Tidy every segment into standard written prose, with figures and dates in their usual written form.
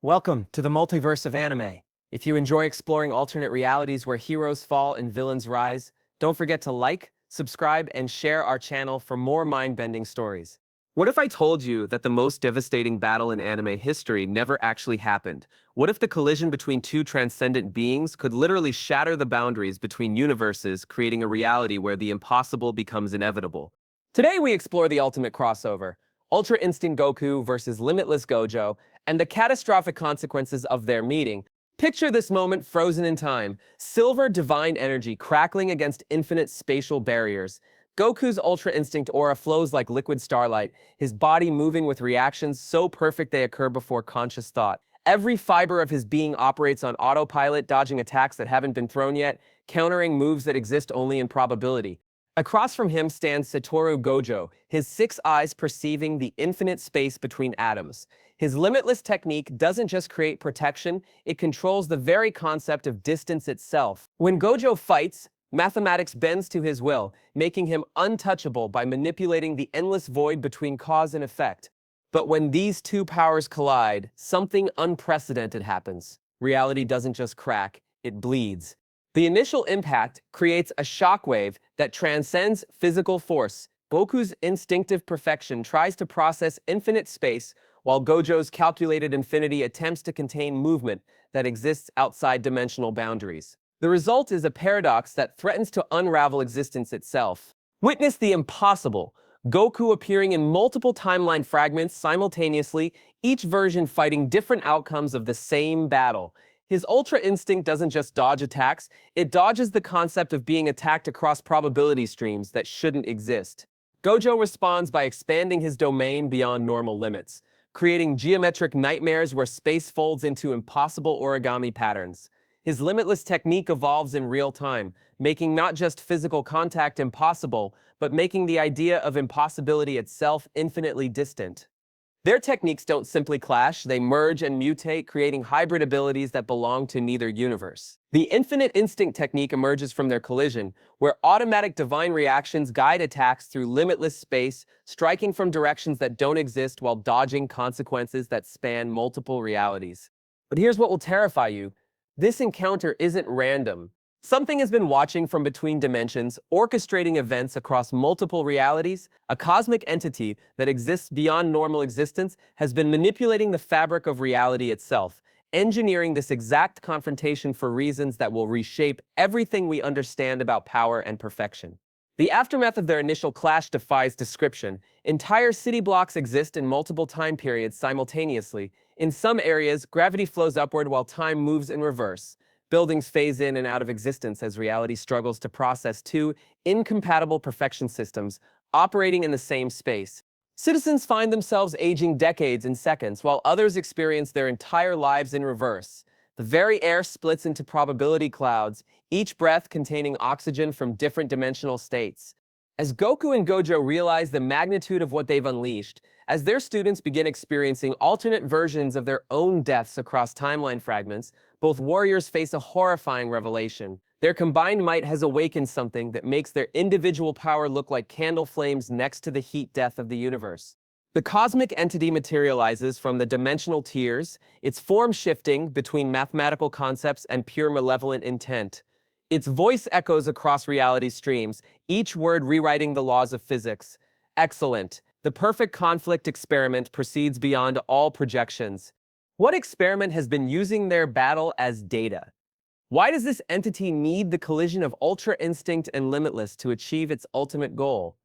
Welcome to the multiverse of anime. If you enjoy exploring alternate realities where heroes fall and villains rise, don't forget to like, subscribe, and share our channel for more mind-bending stories. What if I told you that the most devastating battle in anime history never actually happened? What if the collision between two transcendent beings could literally shatter the boundaries between universes, creating a reality where the impossible becomes inevitable? Today we explore the ultimate crossover, Ultra Instinct Goku versus Limitless Gojo, and the catastrophic consequences of their meeting. Picture this moment frozen in time, silver divine energy crackling against infinite spatial barriers. Goku's Ultra Instinct aura flows like liquid starlight, his body moving with reactions so perfect they occur before conscious thought. Every fiber of his being operates on autopilot, dodging attacks that haven't been thrown yet, countering moves that exist only in probability. Across from him stands Satoru Gojo, his six eyes perceiving the infinite space between atoms. His limitless technique doesn't just create protection, it controls the very concept of distance itself. When Gojo fights, mathematics bends to his will, making him untouchable by manipulating the endless void between cause and effect. But when these two powers collide, something unprecedented happens. Reality doesn't just crack, it bleeds. The initial impact creates a shockwave that transcends physical force. Goku's instinctive perfection tries to process infinite space, while Gojo's calculated infinity attempts to contain movement that exists outside dimensional boundaries. The result is a paradox that threatens to unravel existence itself. Witness the impossible, Goku appearing in multiple timeline fragments simultaneously, each version fighting different outcomes of the same battle. His Ultra Instinct doesn't just dodge attacks, it dodges the concept of being attacked across probability streams that shouldn't exist. Gojo responds by expanding his domain beyond normal limits, creating geometric nightmares where space folds into impossible origami patterns. His limitless technique evolves in real time, making not just physical contact impossible, but making the idea of impossibility itself infinitely distant. Their techniques don't simply clash, they merge and mutate, creating hybrid abilities that belong to neither universe. The Infinite Instinct technique emerges from their collision, where automatic divine reactions guide attacks through limitless space, striking from directions that don't exist while dodging consequences that span multiple realities. But here's what will terrify you. This encounter isn't random. Something has been watching from between dimensions, orchestrating events across multiple realities. A cosmic entity that exists beyond normal existence has been manipulating the fabric of reality itself, engineering this exact confrontation for reasons that will reshape everything we understand about power and perfection. The aftermath of their initial clash defies description. Entire city blocks exist in multiple time periods simultaneously. In some areas, gravity flows upward while time moves in reverse. Buildings phase in and out of existence as reality struggles to process two incompatible perfection systems operating in the same space. Citizens find themselves aging decades in seconds, while others experience their entire lives in reverse. The very air splits into probability clouds, each breath containing oxygen from different dimensional states. As Goku and Gojo realize the magnitude of what they've unleashed, as their students begin experiencing alternate versions of their own deaths across timeline fragments, both warriors face a horrifying revelation. Their combined might has awakened something that makes their individual power look like candle flames next to the heat death of the universe. The cosmic entity materializes from the dimensional tiers, its form shifting between mathematical concepts and pure malevolent intent. Its voice echoes across reality streams, each word rewriting the laws of physics. Excellent. The perfect conflict experiment proceeds beyond all projections. What experiment has been using their battle as data? Why does this entity need the collision of Ultra Instinct and Limitless to achieve its ultimate goal?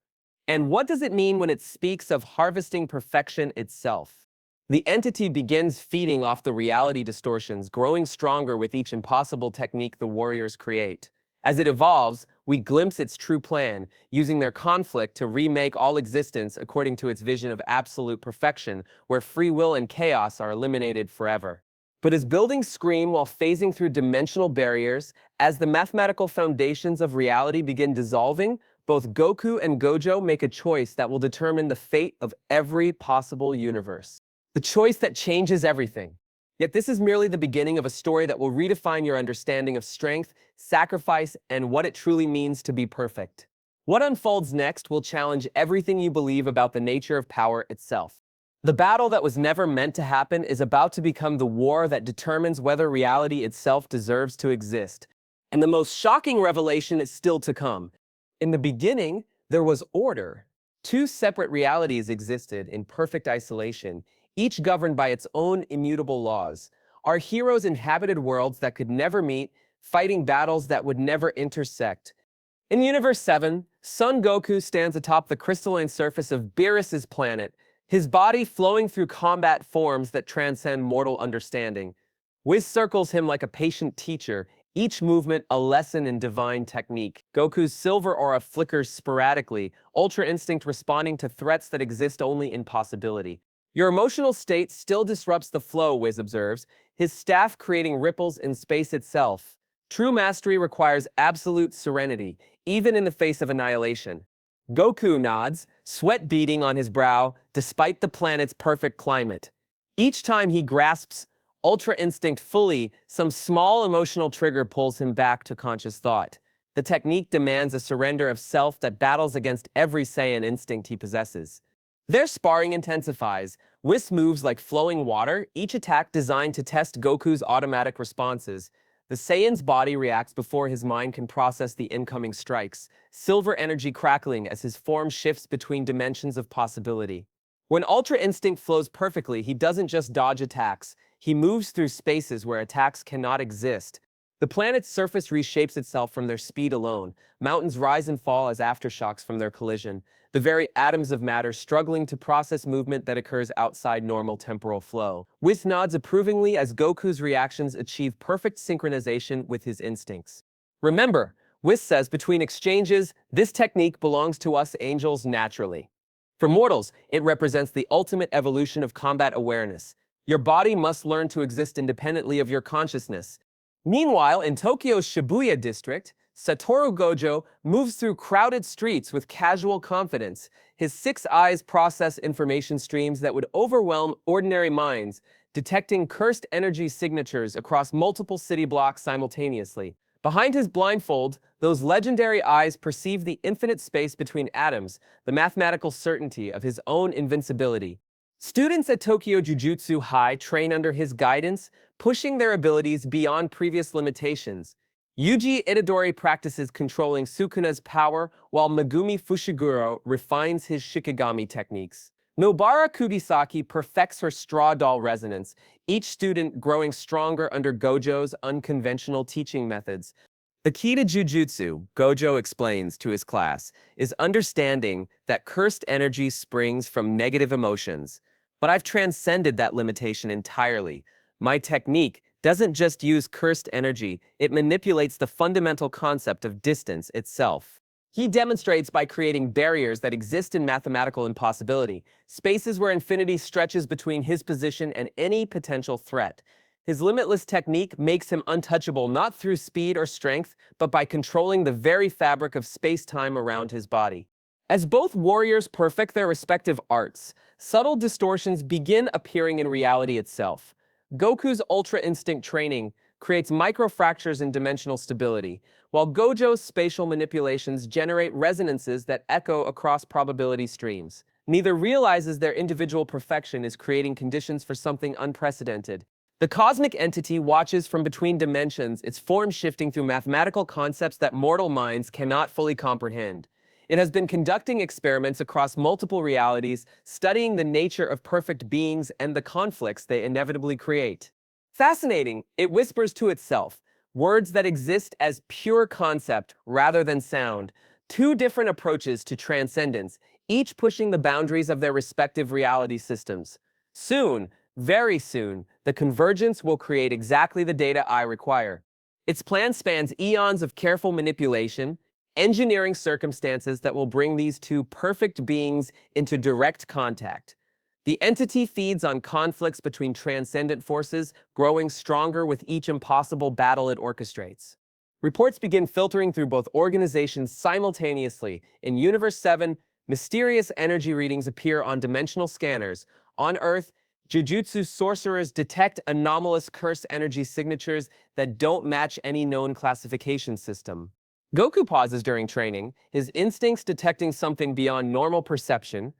And what does it mean when it speaks of harvesting perfection itself? The entity begins feeding off the reality distortions, growing stronger with each impossible technique the warriors create. As it evolves, we glimpse its true plan, using their conflict to remake all existence according to its vision of absolute perfection, where free will and chaos are eliminated forever. But as buildings scream while phasing through dimensional barriers, as the mathematical foundations of reality begin dissolving, both Goku and Gojo make a choice that will determine the fate of every possible universe. The choice that changes everything. Yet this is merely the beginning of a story that will redefine your understanding of strength, sacrifice, and what it truly means to be perfect. What unfolds next will challenge everything you believe about the nature of power itself. The battle that was never meant to happen is about to become the war that determines whether reality itself deserves to exist. And the most shocking revelation is still to come. In the beginning, there was order. Two separate realities existed in perfect isolation, each governed by its own immutable laws. Our heroes inhabited worlds that could never meet, fighting battles that would never intersect. In Universe 7, Son Goku stands atop the crystalline surface of Beerus's planet, his body flowing through combat forms that transcend mortal understanding. Whis circles him like a patient teacher, each movement a lesson in divine technique. Goku's silver aura flickers sporadically, Ultra Instinct responding to threats that exist only in possibility. Your emotional state still disrupts the flow, Whis observes, his staff creating ripples in space itself. True mastery requires absolute serenity, even in the face of annihilation. Goku nods, sweat beading on his brow, despite the planet's perfect climate. Each time he grasps Ultra Instinct fully, some small emotional trigger pulls him back to conscious thought. The technique demands a surrender of self that battles against every Saiyan instinct he possesses. Their sparring intensifies. Whis moves like flowing water, each attack designed to test Goku's automatic responses. The Saiyan's body reacts before his mind can process the incoming strikes, silver energy crackling as his form shifts between dimensions of possibility. When Ultra Instinct flows perfectly, he doesn't just dodge attacks, he moves through spaces where attacks cannot exist. The planet's surface reshapes itself from their speed alone. Mountains rise and fall as aftershocks from their collision, the very atoms of matter struggling to process movement that occurs outside normal temporal flow. Whis nods approvingly as Goku's reactions achieve perfect synchronization with his instincts. Remember, Whis says between exchanges, this technique belongs to us angels naturally. For mortals, it represents the ultimate evolution of combat awareness. Your body must learn to exist independently of your consciousness. Meanwhile, in Tokyo's Shibuya district, Satoru Gojo moves through crowded streets with casual confidence. His 6 eyes process information streams that would overwhelm ordinary minds, detecting cursed energy signatures across multiple city blocks simultaneously. Behind his blindfold, those legendary eyes perceive the infinite space between atoms, the mathematical certainty of his own invincibility. Students at Tokyo Jujutsu High train under his guidance, pushing their abilities beyond previous limitations. Yuji Itadori practices controlling Sukuna's power, while Megumi Fushiguro refines his Shikigami techniques. Nobara Kudisaki perfects her straw doll resonance, each student growing stronger under Gojo's unconventional teaching methods. The key to Jujutsu, Gojo explains to his class, is understanding that cursed energy springs from negative emotions. But I've transcended that limitation entirely. My technique doesn't just use cursed energy, it manipulates the fundamental concept of distance itself. He demonstrates by creating barriers that exist in mathematical impossibility, spaces where infinity stretches between his position and any potential threat. His limitless technique makes him untouchable not through speed or strength, but by controlling the very fabric of space-time around his body. As both warriors perfect their respective arts, subtle distortions begin appearing in reality itself. Goku's Ultra Instinct training creates microfractures in dimensional stability, while Gojo's spatial manipulations generate resonances that echo across probability streams. Neither realizes their individual perfection is creating conditions for something unprecedented. The cosmic entity watches from between dimensions, its form shifting through mathematical concepts that mortal minds cannot fully comprehend. It has been conducting experiments across multiple realities, studying the nature of perfect beings and the conflicts they inevitably create. Fascinating, it whispers to itself, words that exist as pure concept rather than sound, two different approaches to transcendence, each pushing the boundaries of their respective reality systems. Soon, very soon, the convergence will create exactly the data I require. Its plan spans eons of careful manipulation, engineering circumstances that will bring these two perfect beings into direct contact. The entity feeds on conflicts between transcendent forces, growing stronger with each impossible battle it orchestrates. Reports begin filtering through both organizations simultaneously. In Universe 7, mysterious energy readings appear on dimensional scanners. On Earth, Jujutsu sorcerers detect anomalous curse energy signatures that don't match any known classification system. Goku pauses during training, his instincts detecting something beyond normal perception.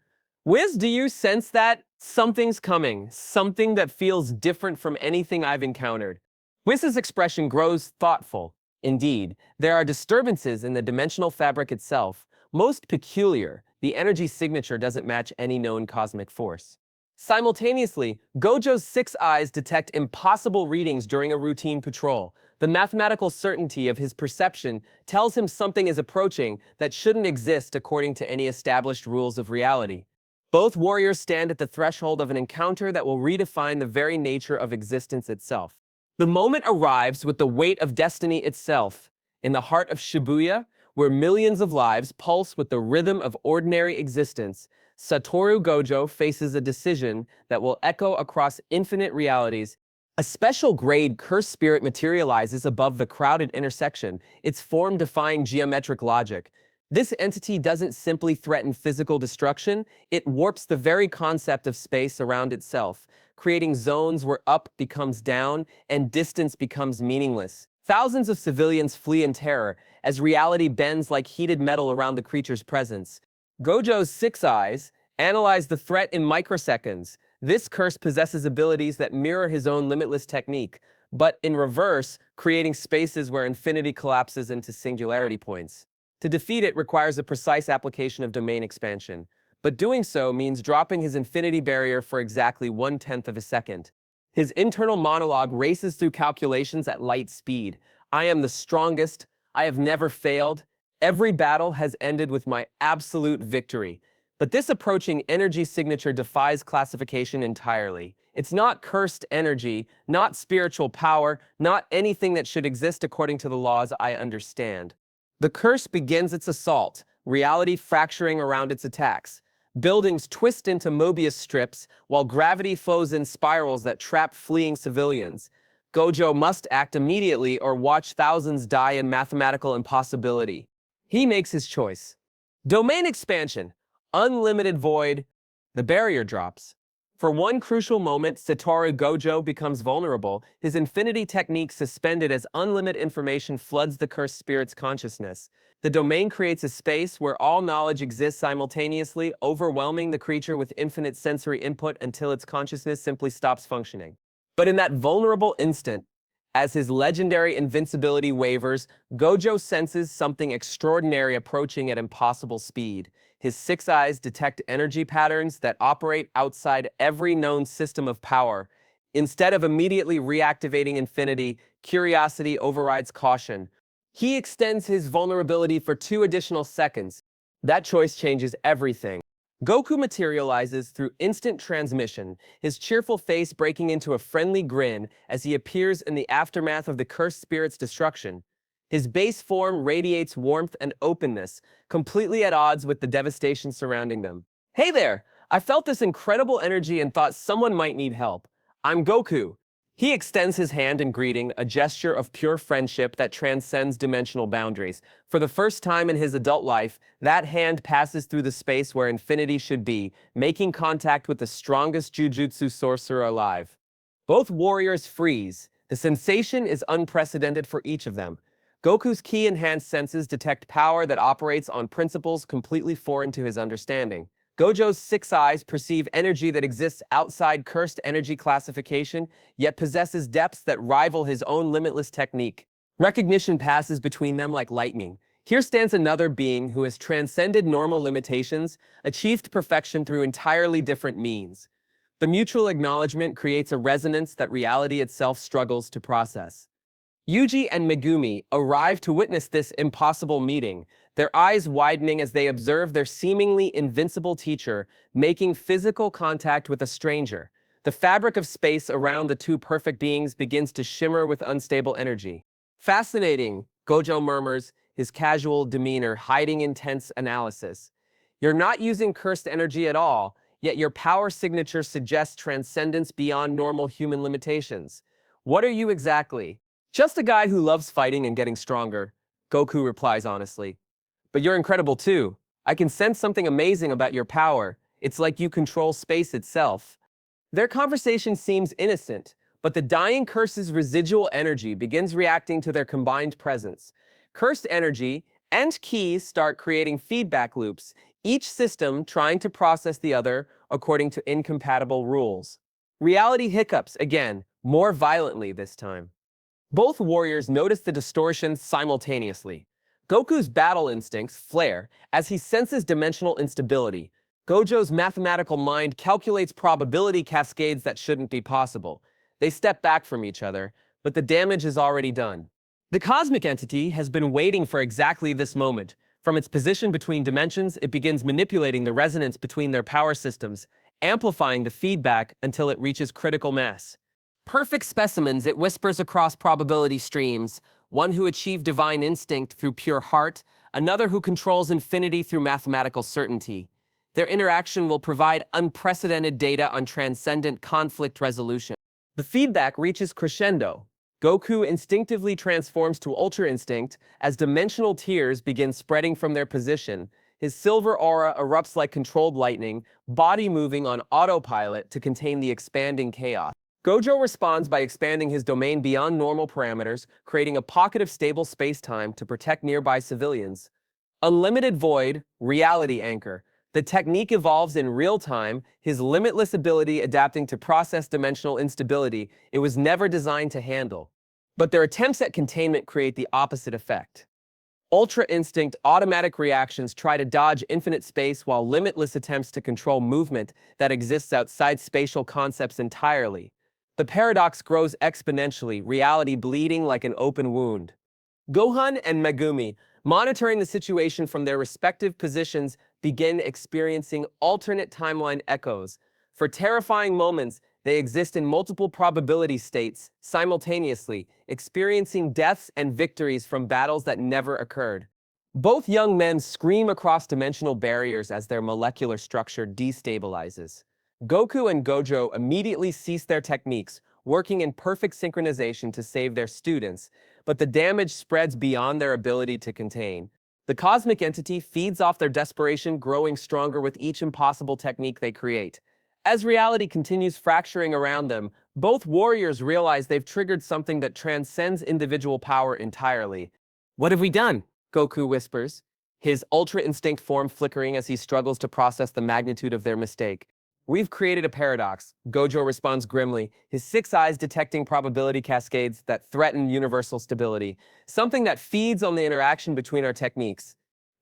Wiz, do you sense that? Something's coming, something that feels different from anything I've encountered. Wiz's expression grows thoughtful. Indeed, there are disturbances in the dimensional fabric itself. Most peculiar, the energy signature doesn't match any known cosmic force. Simultaneously, Gojo's six eyes detect impossible readings during a routine patrol. The mathematical certainty of his perception tells him something is approaching that shouldn't exist according to any established rules of reality. Both warriors stand at the threshold of an encounter that will redefine the very nature of existence itself. The moment arrives with the weight of destiny itself. In the heart of Shibuya, where millions of lives pulse with the rhythm of ordinary existence, Satoru Gojo faces a decision that will echo across infinite realities. A special grade cursed spirit materializes above the crowded intersection, its form defying geometric logic. This entity doesn't simply threaten physical destruction, it warps the very concept of space around itself, creating zones where up becomes down and distance becomes meaningless. Thousands of civilians flee in terror as reality bends like heated metal around the creature's presence. Gojo's six eyes analyze the threat in microseconds. This curse possesses abilities that mirror his own limitless technique, but in reverse, creating spaces where infinity collapses into singularity points. To defeat it requires a precise application of domain expansion, but doing so means dropping his infinity barrier for exactly 1/10 of a second. His internal monologue races through calculations at light speed. I am the strongest. I have never failed. Every battle has ended with my absolute victory. But this approaching energy signature defies classification entirely. It's not cursed energy, not spiritual power, not anything that should exist according to the laws I understand. The curse begins its assault, reality fracturing around its attacks. Buildings twist into Mobius strips, while gravity flows in spirals that trap fleeing civilians. Gojo must act immediately or watch thousands die in mathematical impossibility. He makes his choice. Domain expansion. Unlimited void. The barrier drops. For one crucial moment, Satoru Gojo becomes vulnerable, his infinity technique suspended as unlimited information floods the cursed spirit's consciousness. The domain creates a space where all knowledge exists simultaneously, overwhelming the creature with infinite sensory input until its consciousness simply stops functioning. But in that vulnerable instant, as his legendary invincibility wavers, Gojo senses something extraordinary approaching at impossible speed. His six eyes detect energy patterns that operate outside every known system of power. Instead of immediately reactivating infinity, curiosity overrides caution. He extends his vulnerability for 2 additional seconds. That choice changes everything. Goku materializes through instant transmission, his cheerful face breaking into a friendly grin as he appears in the aftermath of the cursed spirit's destruction. His base form radiates warmth and openness, completely at odds with the devastation surrounding them. Hey there! I felt this incredible energy and thought someone might need help. I'm Goku. He extends his hand in greeting, a gesture of pure friendship that transcends dimensional boundaries. For the first time in his adult life, that hand passes through the space where infinity should be, making contact with the strongest jujutsu sorcerer alive. Both warriors freeze. The sensation is unprecedented for each of them. Goku's ki-enhanced senses detect power that operates on principles completely foreign to his understanding. Gojo's six eyes perceive energy that exists outside cursed energy classification, yet possesses depths that rival his own limitless technique. Recognition passes between them like lightning. Here stands another being who has transcended normal limitations, achieved perfection through entirely different means. The mutual acknowledgement creates a resonance that reality itself struggles to process. Yuji and Megumi arrive to witness this impossible meeting, their eyes widening as they observe their seemingly invincible teacher making physical contact with a stranger. The fabric of space around the two perfect beings begins to shimmer with unstable energy. Fascinating, Gojo murmurs, his casual demeanor hiding intense analysis. You're not using cursed energy at all, yet your power signature suggests transcendence beyond normal human limitations. What are you exactly? Just a guy who loves fighting and getting stronger, Goku replies honestly. But you're incredible too. I can sense something amazing about your power. It's like you control space itself. Their conversation seems innocent, but the dying curse's residual energy begins reacting to their combined presence. Cursed energy and keys start creating feedback loops, each system trying to process the other according to incompatible rules. Reality hiccups again, more violently this time. Both warriors notice the distortions simultaneously. Goku's battle instincts flare as he senses dimensional instability. Gojo's mathematical mind calculates probability cascades that shouldn't be possible. They step back from each other, but the damage is already done. The cosmic entity has been waiting for exactly this moment. From its position between dimensions, it begins manipulating the resonance between their power systems, amplifying the feedback until it reaches critical mass. Perfect specimens, it whispers across probability streams, one who achieved divine instinct through pure heart, another who controls infinity through mathematical certainty. Their interaction will provide unprecedented data on transcendent conflict resolution. The feedback reaches crescendo. Goku instinctively transforms to Ultra Instinct as dimensional tears begin spreading from their position. His silver aura erupts like controlled lightning, body moving on autopilot to contain the expanding chaos. Gojo responds by expanding his domain beyond normal parameters, creating a pocket of stable space-time to protect nearby civilians. Unlimited Void, Reality Anchor. The technique evolves in real time, his limitless ability adapting to process dimensional instability it was never designed to handle. But their attempts at containment create the opposite effect. Ultra Instinct automatic reactions try to dodge infinite space while Limitless attempts to control movement that exists outside spatial concepts entirely. The paradox grows exponentially, reality bleeding like an open wound. Gohan and Megumi, monitoring the situation from their respective positions, begin experiencing alternate timeline echoes. For terrifying moments, they exist in multiple probability states, simultaneously, experiencing deaths and victories from battles that never occurred. Both young men scream across dimensional barriers as their molecular structure destabilizes. Goku and Gojo immediately cease their techniques, working in perfect synchronization to save their students, but the damage spreads beyond their ability to contain. The cosmic entity feeds off their desperation, growing stronger with each impossible technique they create. As reality continues fracturing around them, both warriors realize they've triggered something that transcends individual power entirely. "What have we done?" Goku whispers, his Ultra Instinct form flickering as he struggles to process the magnitude of their mistake. "We've created a paradox," Gojo responds grimly, his six eyes detecting probability cascades that threaten universal stability, something that feeds on the interaction between our techniques.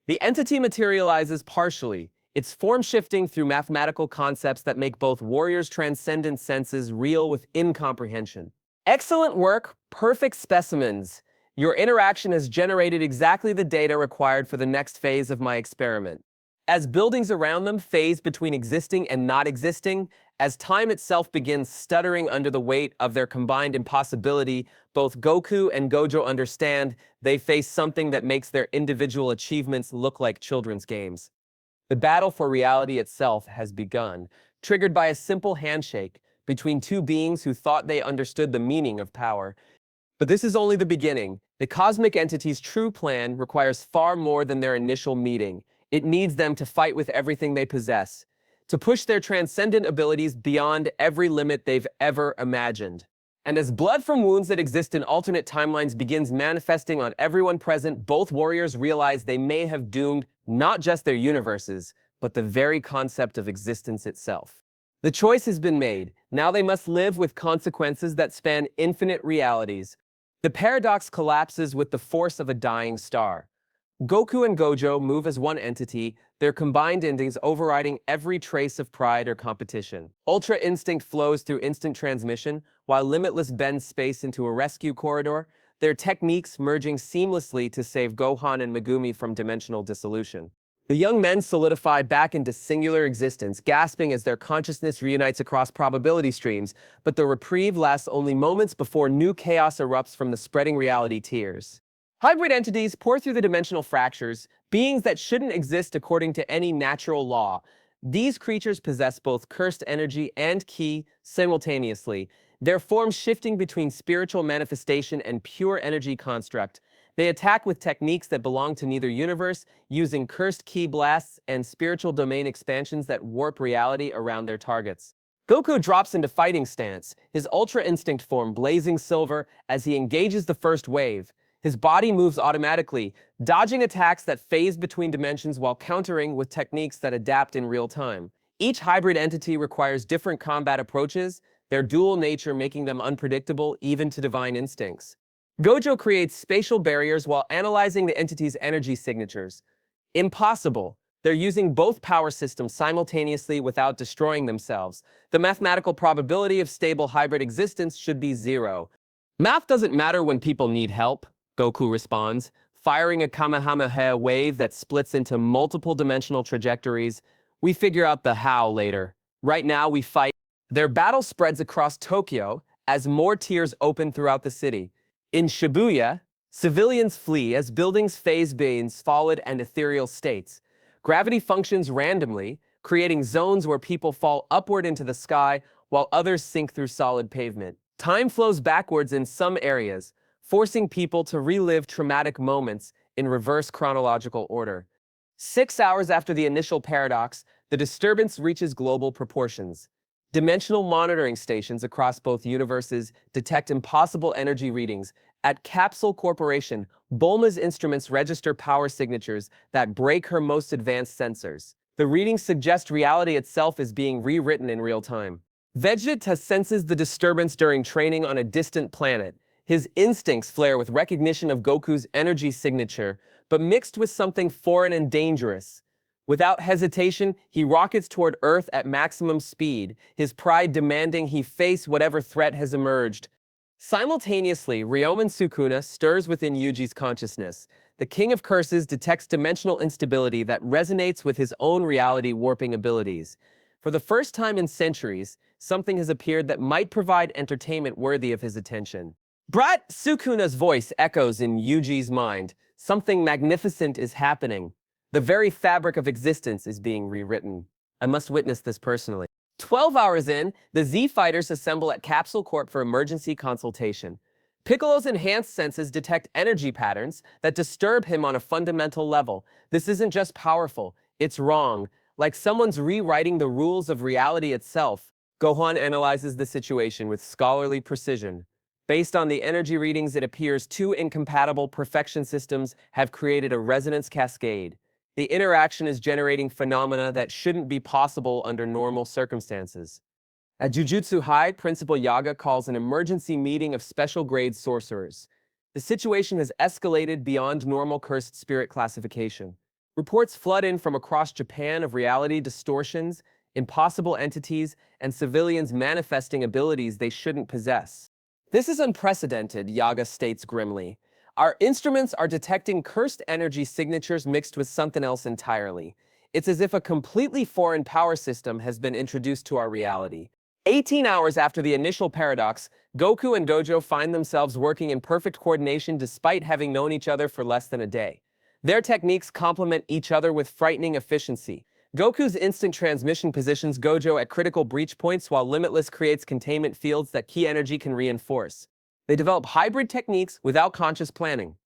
The entity materializes partially, its form shifting through mathematical concepts that make both warriors' transcendent senses real with incomprehension. "Excellent work, perfect specimens. Your interaction has generated exactly the data required for the next phase of my experiment." As buildings around them phase between existing and not existing, as time itself begins stuttering under the weight of their combined impossibility, both Goku and Gojo understand they face something that makes their individual achievements look like children's games. The battle for reality itself has begun, triggered by a simple handshake between two beings who thought they understood the meaning of power. But this is only the beginning. The cosmic entity's true plan requires far more than their initial meeting. It needs them to fight with everything they possess, to push their transcendent abilities beyond every limit they've ever imagined. And as blood from wounds that exist in alternate timelines begins manifesting on everyone present, both warriors realize they may have doomed not just their universes, but the very concept of existence itself. The choice has been made. Now they must live with consequences that span infinite realities. The paradox collapses with the force of a dying star. Goku and Gojo move as one entity, their combined endings overriding every trace of pride or competition. Ultra Instinct flows through instant transmission, while Limitless bends space into a rescue corridor, their techniques merging seamlessly to save Gohan and Megumi from dimensional dissolution. The young men solidify back into singular existence, gasping as their consciousness reunites across probability streams, but the reprieve lasts only moments before new chaos erupts from the spreading reality tears. Hybrid entities pour through the dimensional fractures, beings that shouldn't exist according to any natural law. These creatures possess both cursed energy and ki simultaneously, their forms shifting between spiritual manifestation and pure energy construct. They attack with techniques that belong to neither universe, using cursed ki blasts and spiritual domain expansions that warp reality around their targets. Goku drops into fighting stance, his Ultra Instinct form blazing silver as he engages the first wave. His body moves automatically, dodging attacks that phase between dimensions while countering with techniques that adapt in real time. Each hybrid entity requires different combat approaches, their dual nature making them unpredictable even to divine instincts. Gojo creates spatial barriers while analyzing the entity's energy signatures. Impossible. They're using both power systems simultaneously without destroying themselves. The mathematical probability of stable hybrid existence should be zero. Math doesn't matter when people need help, Goku responds, firing a Kamehameha wave that splits into multiple dimensional trajectories. We figure out the how later. Right now we fight. Their battle spreads across Tokyo as more tiers open throughout the city. In Shibuya, civilians flee as buildings phase between solid and ethereal states. Gravity functions randomly, creating zones where people fall upward into the sky while others sink through solid pavement. Time flows backwards in some areas, forcing people to relive traumatic moments in reverse chronological order. 6 hours after the initial paradox, the disturbance reaches global proportions. Dimensional monitoring stations across both universes detect impossible energy readings. At Capsule Corporation, Bulma's instruments register power signatures that break her most advanced sensors. The readings suggest reality itself is being rewritten in real time. Vegeta senses the disturbance during training on a distant planet. His instincts flare with recognition of Goku's energy signature, but mixed with something foreign and dangerous. Without hesitation, he rockets toward Earth at maximum speed, his pride demanding he face whatever threat has emerged. Simultaneously, Ryomen Sukuna stirs within Yuji's consciousness. The King of Curses detects dimensional instability that resonates with his own reality-warping abilities. For the first time in centuries, something has appeared that might provide entertainment worthy of his attention. Brat Sukuna's voice echoes in Yuji's mind. Something magnificent is happening. The very fabric of existence is being rewritten. I must witness this personally. 12 hours in, the Z Fighters assemble at Capsule Corp for emergency consultation. Piccolo's enhanced senses detect energy patterns that disturb him on a fundamental level. This isn't just powerful, it's wrong. Like someone's rewriting the rules of reality itself. Gohan analyzes the situation with scholarly precision. Based on the energy readings, it appears two incompatible perfection systems have created a resonance cascade. The interaction is generating phenomena that shouldn't be possible under normal circumstances. At Jujutsu High, Principal Yaga calls an emergency meeting of special grade sorcerers. The situation has escalated beyond normal cursed spirit classification. Reports flood in from across Japan of reality distortions, impossible entities, and civilians manifesting abilities they shouldn't possess. This is unprecedented, Yaga states grimly. Our instruments are detecting cursed energy signatures mixed with something else entirely. It's as if a completely foreign power system has been introduced to our reality. 18 hours after the initial paradox, Goku and Gojo find themselves working in perfect coordination despite having known each other for less than a day. Their techniques complement each other with frightening efficiency. Goku's instant transmission positions Gojo at critical breach points while Limitless creates containment fields that key energy can reinforce. They develop hybrid techniques without conscious planning.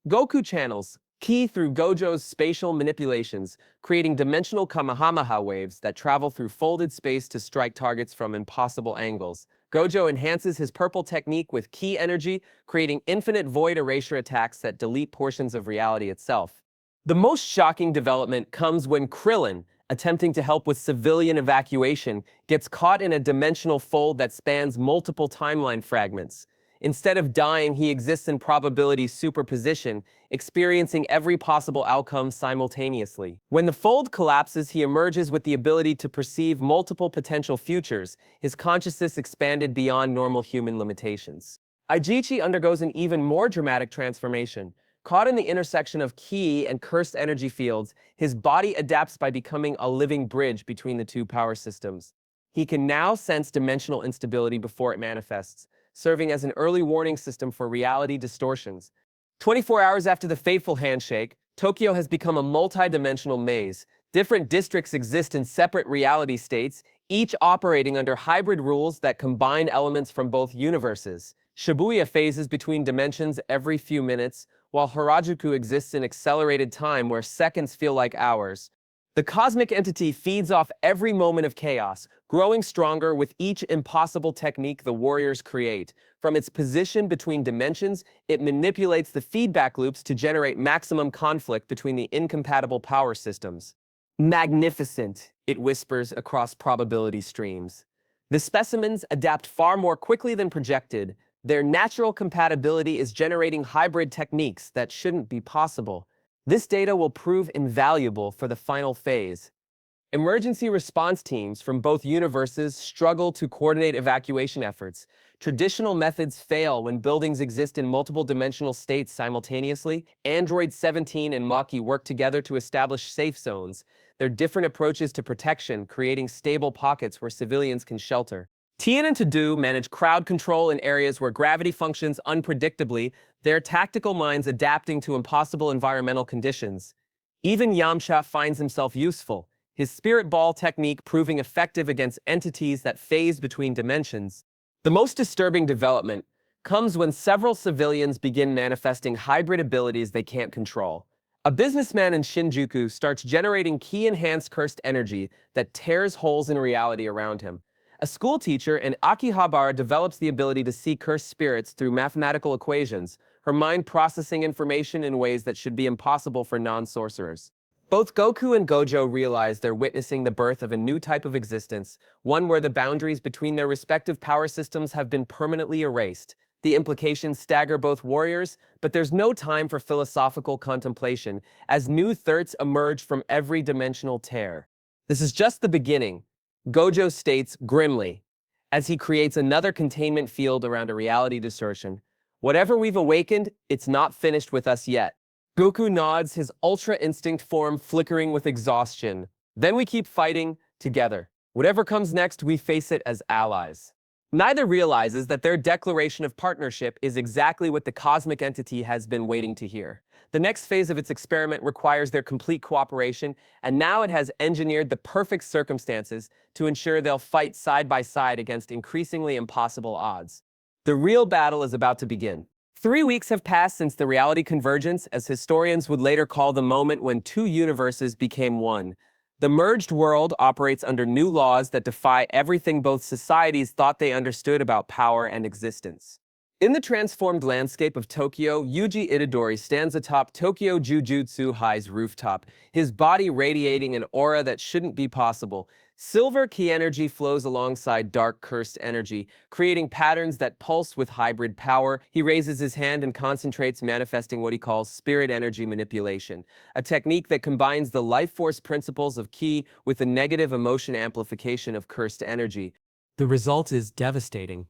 Goku channels key through Gojo's spatial manipulations, creating dimensional Kamehameha waves that travel through folded space to strike targets from impossible angles. Gojo enhances his purple technique with key energy, creating infinite void erasure attacks that delete portions of reality itself. The most shocking development comes when Krillin, attempting to help with civilian evacuation, gets caught in a dimensional fold that spans multiple timeline fragments. Instead of dying, he exists in probability superposition, experiencing every possible outcome simultaneously. When the fold collapses, he emerges with the ability to perceive multiple potential futures, his consciousness expanded beyond normal human limitations. Aijichi undergoes an even more dramatic transformation. Caught in the intersection of ki and cursed energy fields, his body adapts by becoming a living bridge between the two power systems. He can now sense dimensional instability before it manifests, serving as an early warning system for reality distortions. 24 hours after the fateful handshake, Tokyo has become a multi-dimensional maze. Different districts exist in separate reality states, each operating under hybrid rules that combine elements from both universes. Shibuya phases between dimensions every few minutes, while Harajuku exists in accelerated time where seconds feel like hours. The cosmic entity feeds off every moment of chaos, growing stronger with each impossible technique the warriors create. From its position between dimensions, it manipulates the feedback loops to generate maximum conflict between the incompatible power systems. Magnificent, it whispers across probability streams. The specimens adapt far more quickly than projected. Their natural compatibility is generating hybrid techniques that shouldn't be possible. This data will prove invaluable for the final phase. Emergency response teams from both universes struggle to coordinate evacuation efforts. Traditional methods fail when buildings exist in multiple dimensional states simultaneously. Android 17 and Maki work together to establish safe zones. Their different approaches to protection, creating stable pockets where civilians can shelter. Tien and To-Do manage crowd control in areas where gravity functions unpredictably, their tactical minds adapting to impossible environmental conditions. Even Yamcha finds himself useful, his spirit ball technique proving effective against entities that phase between dimensions. The most disturbing development comes when several civilians begin manifesting hybrid abilities they can't control. A businessman in Shinjuku starts generating ki-enhanced cursed energy that tears holes in reality around him. A schoolteacher in Akihabara develops the ability to see cursed spirits through mathematical equations, her mind processing information in ways that should be impossible for non-sorcerers. Both Goku and Gojo realize they're witnessing the birth of a new type of existence, one where the boundaries between their respective power systems have been permanently erased. The implications stagger both warriors, but there's no time for philosophical contemplation, as new threats emerge from every dimensional tear. This is just the beginning, Gojo states grimly, as he creates another containment field around a reality distortion. Whatever we've awakened, it's not finished with us yet. Goku nods, his Ultra Instinct form flickering with exhaustion. Then we keep fighting together. Whatever comes next, we face it as allies. Neither realizes that their declaration of partnership is exactly what the cosmic entity has been waiting to hear. The next phase of its experiment requires their complete cooperation, and now it has engineered the perfect circumstances to ensure they'll fight side by side against increasingly impossible odds. The real battle is about to begin. 3 weeks have passed since the reality convergence, as historians would later call the moment when two universes became one. The merged world operates under new laws that defy everything both societies thought they understood about power and existence. In the transformed landscape of Tokyo, Yuji Itadori stands atop Tokyo Jujutsu High's rooftop, his body radiating an aura that shouldn't be possible. Silver ki energy flows alongside dark cursed energy, creating patterns that pulse with hybrid power. He raises his hand and concentrates, manifesting what he calls spirit energy manipulation, a technique that combines the life force principles of ki with the negative emotion amplification of cursed energy. The result is devastating.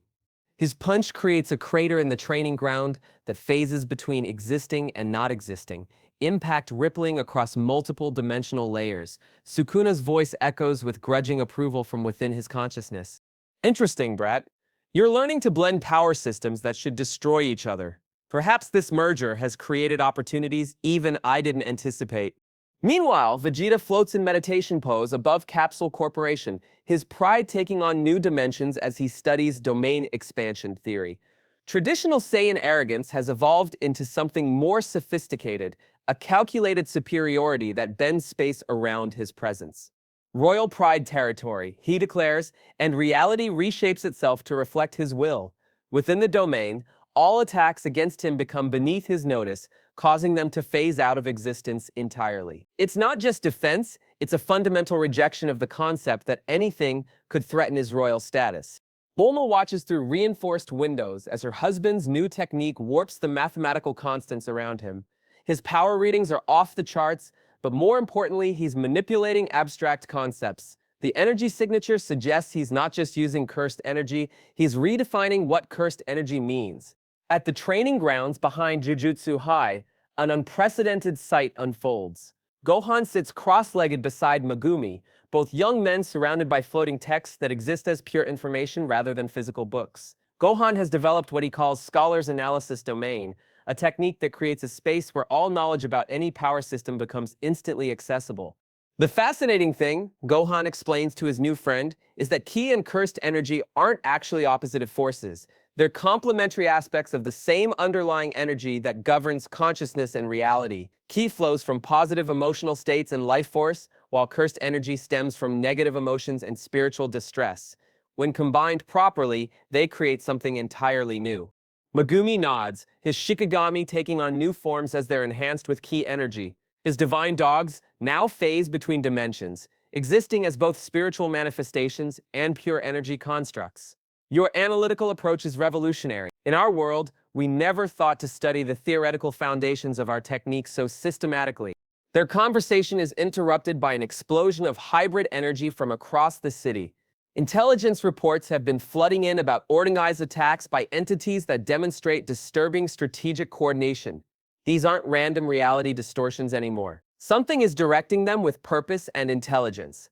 His punch creates a crater in the training ground that phases between existing and not existing, impact rippling across multiple dimensional layers. Sukuna's voice echoes with grudging approval from within his consciousness. Interesting, Brat. You're learning to blend power systems that should destroy each other. Perhaps this merger has created opportunities even I didn't anticipate. Meanwhile, Vegeta floats in meditation pose above Capsule Corporation, his pride taking on new dimensions as he studies domain expansion theory. Traditional Saiyan arrogance has evolved into something more sophisticated, a calculated superiority that bends space around his presence. Royal pride territory, he declares, and reality reshapes itself to reflect his will. Within the domain, all attacks against him become beneath his notice, causing them to phase out of existence entirely. It's not just defense, it's a fundamental rejection of the concept that anything could threaten his royal status. Bulma watches through reinforced windows as her husband's new technique warps the mathematical constants around him. His power readings are off the charts, but more importantly, he's manipulating abstract concepts. The energy signature suggests he's not just using cursed energy, he's redefining what cursed energy means. At the training grounds behind Jujutsu High, an unprecedented sight unfolds. Gohan sits cross-legged beside Megumi, both young men surrounded by floating texts that exist as pure information rather than physical books. Gohan has developed what he calls Scholar's Analysis Domain, a technique that creates a space where all knowledge about any power system becomes instantly accessible. The fascinating thing, Gohan explains to his new friend, is that ki and cursed energy aren't actually oppositive forces. They're complementary aspects of the same underlying energy that governs consciousness and reality. Ki flows from positive emotional states and life force, while cursed energy stems from negative emotions and spiritual distress. When combined properly, they create something entirely new. Megumi nods, his Shikigami taking on new forms as they're enhanced with ki energy. His divine dogs now phase between dimensions, existing as both spiritual manifestations and pure energy constructs. Your analytical approach is revolutionary. In our world, we never thought to study the theoretical foundations of our techniques so systematically. Their conversation is interrupted by an explosion of hybrid energy from across the city. Intelligence reports have been flooding in about organized attacks by entities that demonstrate disturbing strategic coordination. These aren't random reality distortions anymore. Something is directing them with purpose and intelligence.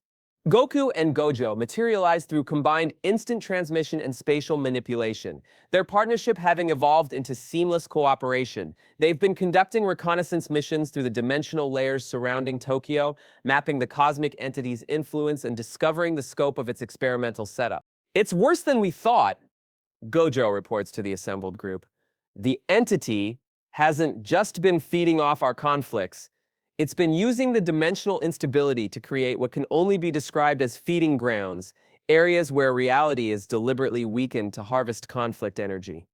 Goku and Gojo materialize through combined instant transmission and spatial manipulation, their partnership having evolved into seamless cooperation. They've been conducting reconnaissance missions through the dimensional layers surrounding Tokyo, mapping the cosmic entity's influence and discovering the scope of its experimental setup. "It's worse than we thought," Gojo reports to the assembled group. "The entity hasn't just been feeding off our conflicts. It's been using the dimensional instability to create what can only be described as feeding grounds, areas where reality is deliberately weakened to harvest conflict energy."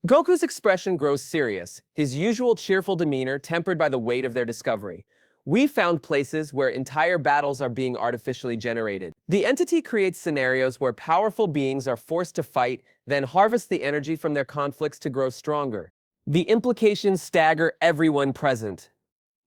Goku's expression grows serious, his usual cheerful demeanor tempered by the weight of their discovery. "We found places where entire battles are being artificially generated. The entity creates scenarios where powerful beings are forced to fight, then harvest the energy from their conflicts to grow stronger. The implications stagger everyone present.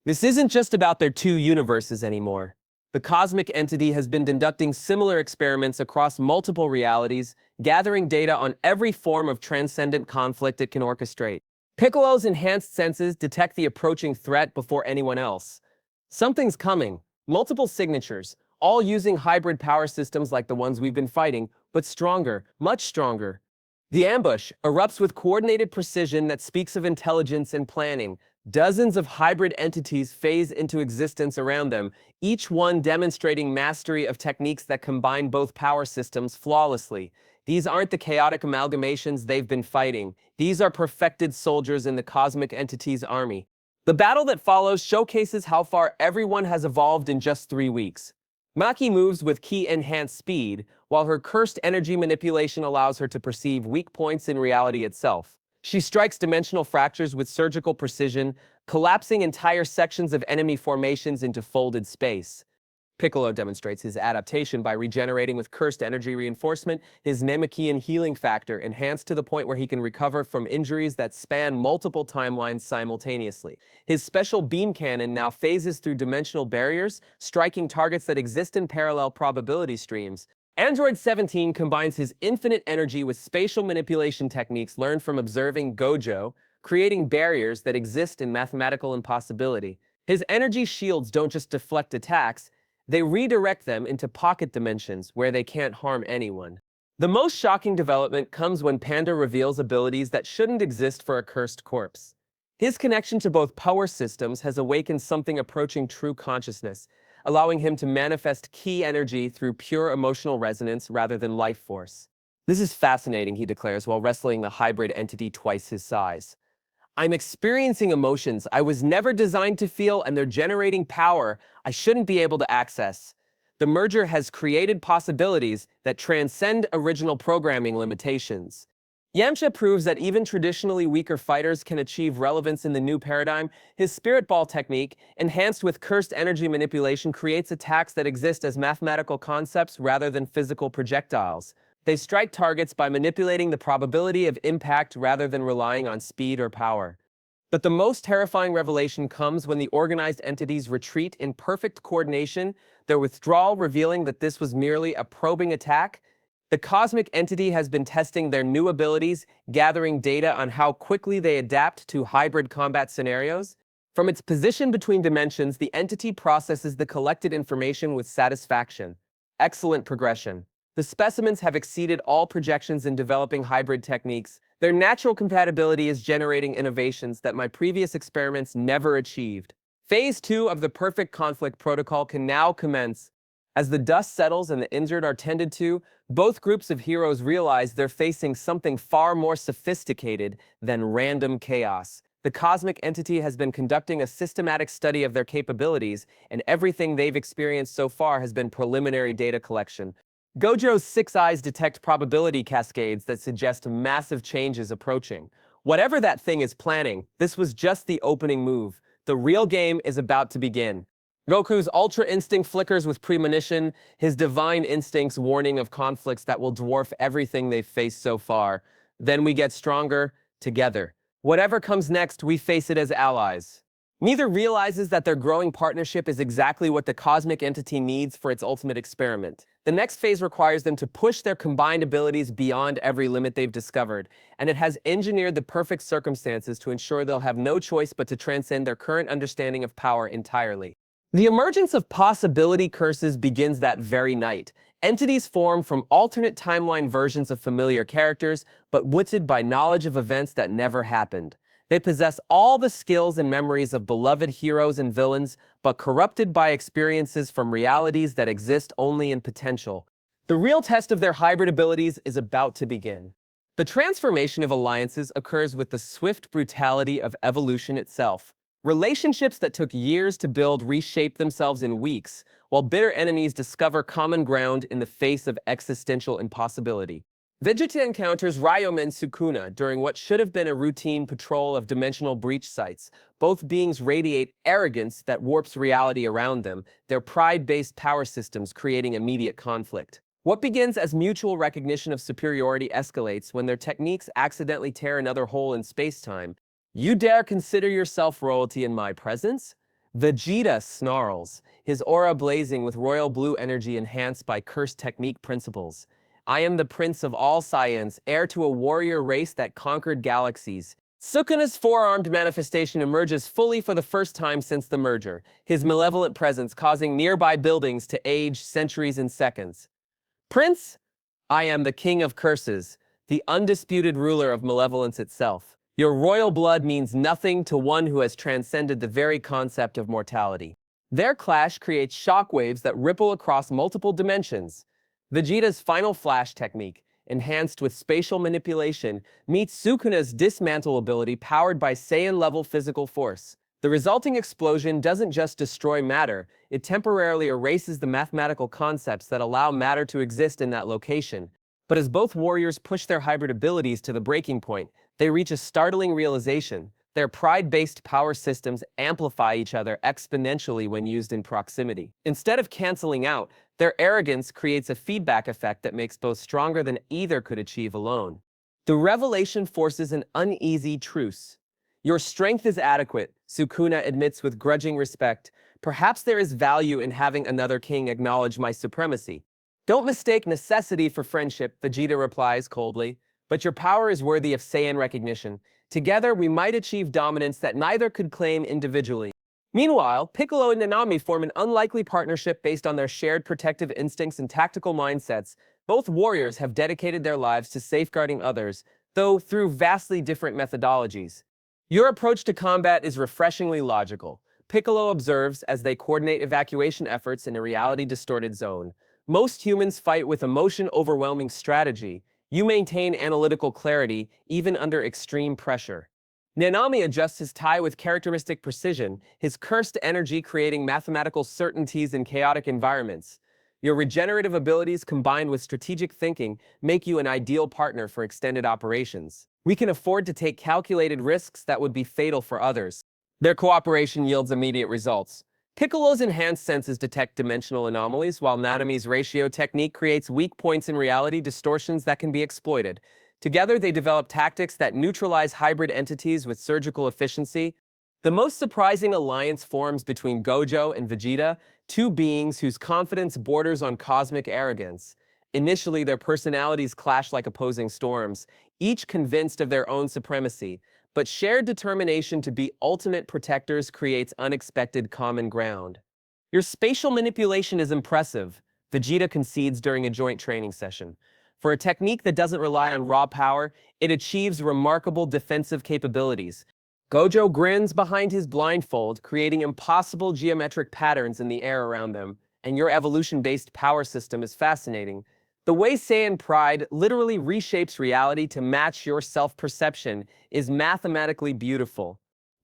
This isn't just about their two universes anymore. The cosmic entity has been conducting similar experiments across multiple realities, gathering data on every form of transcendent conflict it can orchestrate. Piccolo's enhanced senses detect the approaching threat before anyone else. Something's coming. Multiple signatures, all using hybrid power systems like the ones we've been fighting, but stronger, much stronger. The ambush erupts with coordinated precision that speaks of intelligence and planning. Dozens of hybrid entities phase into existence around them, each one demonstrating mastery of techniques that combine both power systems flawlessly. These aren't the chaotic amalgamations they've been fighting. These are perfected soldiers in the cosmic entity's army. The battle that follows showcases how far everyone has evolved in just 3 weeks. Maki moves with ki-enhanced speed, while her cursed energy manipulation allows her to perceive weak points in reality itself. She strikes dimensional fractures with surgical precision, collapsing entire sections of enemy formations into folded space. Piccolo demonstrates his adaptation by regenerating with cursed energy reinforcement, his Namekian healing factor enhanced to the point where he can recover from injuries that span multiple timelines simultaneously. His special beam cannon now phases through dimensional barriers, striking targets that exist in parallel probability streams. Android 17 combines his infinite energy with spatial manipulation techniques learned from observing Gojo, creating barriers that exist in mathematical impossibility. His energy shields don't just deflect attacks, they redirect them into pocket dimensions where they can't harm anyone. The most shocking development comes when Panda reveals abilities that shouldn't exist for a cursed corpse. His connection to both power systems has awakened something approaching true consciousness, allowing him to manifest ki energy through pure emotional resonance rather than life force. "This is fascinating," he declares while wrestling the hybrid entity twice his size. "I'm experiencing emotions I was never designed to feel, and they're generating power I shouldn't be able to access. The merger has created possibilities that transcend original programming limitations." Yamcha proves that even traditionally weaker fighters can achieve relevance in the new paradigm. His Spirit Ball technique, enhanced with cursed energy manipulation, creates attacks that exist as mathematical concepts rather than physical projectiles. They strike targets by manipulating the probability of impact rather than relying on speed or power. But the most terrifying revelation comes when the organized entities retreat in perfect coordination, their withdrawal revealing that this was merely a probing attack. The cosmic entity has been testing their new abilities, gathering data on how quickly they adapt to hybrid combat scenarios. From its position between dimensions, the entity processes the collected information with satisfaction. Excellent progression. The specimens have exceeded all projections in developing hybrid techniques. Their natural compatibility is generating innovations that my previous experiments never achieved. Phase 2 of the Perfect Conflict Protocol can now commence. As the dust settles and the injured are tended to, both groups of heroes realize they're facing something far more sophisticated than random chaos. The cosmic entity has been conducting a systematic study of their capabilities, and everything they've experienced so far has been preliminary data collection. Gojo's six eyes detect probability cascades that suggest massive changes approaching. Whatever that thing is planning, this was just the opening move. The real game is about to begin. Goku's Ultra Instinct flickers with premonition, his divine instincts warning of conflicts that will dwarf everything they've faced so far. Then we get stronger, together. Whatever comes next, we face it as allies. Neither realizes that their growing partnership is exactly what the cosmic entity needs for its ultimate experiment. The next phase requires them to push their combined abilities beyond every limit they've discovered, and it has engineered the perfect circumstances to ensure they'll have no choice but to transcend their current understanding of power entirely. The emergence of possibility curses begins that very night. Entities form from alternate timeline versions of familiar characters, but witted by knowledge of events that never happened. They possess all the skills and memories of beloved heroes and villains, but corrupted by experiences from realities that exist only in potential. The real test of their hybrid abilities is about to begin. The transformation of alliances occurs with the swift brutality of evolution itself. Relationships that took years to build reshape themselves in weeks, while bitter enemies discover common ground in the face of existential impossibility. Vegeta encounters Ryoma and Sukuna during what should have been a routine patrol of dimensional breach sites. Both beings radiate arrogance that warps reality around them, their pride-based power systems creating immediate conflict. What begins as mutual recognition of superiority escalates when their techniques accidentally tear another hole in space-time. You dare consider yourself royalty in my presence? Vegeta snarls, his aura blazing with royal blue energy enhanced by cursed technique principles. I am the prince of all Saiyans, heir to a warrior race that conquered galaxies. Sukuna's four-armed manifestation emerges fully for the first time since the merger, his malevolent presence causing nearby buildings to age centuries in seconds. Prince, I am the king of curses, the undisputed ruler of malevolence itself. Your royal blood means nothing to one who has transcended the very concept of mortality. Their clash creates shockwaves that ripple across multiple dimensions. Vegeta's final flash technique, enhanced with spatial manipulation, meets Sukuna's dismantle ability powered by Saiyan-level physical force. The resulting explosion doesn't just destroy matter, it temporarily erases the mathematical concepts that allow matter to exist in that location. But as both warriors push their hybrid abilities to the breaking point, they reach a startling realization. Their pride-based power systems amplify each other exponentially when used in proximity. Instead of canceling out, their arrogance creates a feedback effect that makes both stronger than either could achieve alone. The revelation forces an uneasy truce. Your strength is adequate, Sukuna admits with grudging respect. Perhaps there is value in having another king acknowledge my supremacy. Don't mistake necessity for friendship, Vegeta replies coldly. But your power is worthy of Saiyan recognition. Together, we might achieve dominance that neither could claim individually. Meanwhile, Piccolo and Nanami form an unlikely partnership based on their shared protective instincts and tactical mindsets. Both warriors have dedicated their lives to safeguarding others, though through vastly different methodologies. Your approach to combat is refreshingly logical, Piccolo observes as they coordinate evacuation efforts in a reality-distorted zone. Most humans fight with emotion-overwhelming strategy. You maintain analytical clarity, even under extreme pressure. Nanami adjusts his tie with characteristic precision, his cursed energy creating mathematical certainties in chaotic environments. Your regenerative abilities combined with strategic thinking make you an ideal partner for extended operations. We can afford to take calculated risks that would be fatal for others. Their cooperation yields immediate results. Piccolo's enhanced senses detect dimensional anomalies, while Nanami's ratio technique creates weak points in reality distortions that can be exploited. Together, they develop tactics that neutralize hybrid entities with surgical efficiency. The most surprising alliance forms between Gojo and Vegeta, two beings whose confidence borders on cosmic arrogance. Initially, their personalities clash like opposing storms, each convinced of their own supremacy. But shared determination to be ultimate protectors creates unexpected common ground. Your spatial manipulation is impressive, Vegeta concedes during a joint training session. For a technique that doesn't rely on raw power, it achieves remarkable defensive capabilities. Gojo grins behind his blindfold, creating impossible geometric patterns in the air around them, and your evolution-based power system is fascinating. The way Saiyan pride literally reshapes reality to match your self-perception is mathematically beautiful.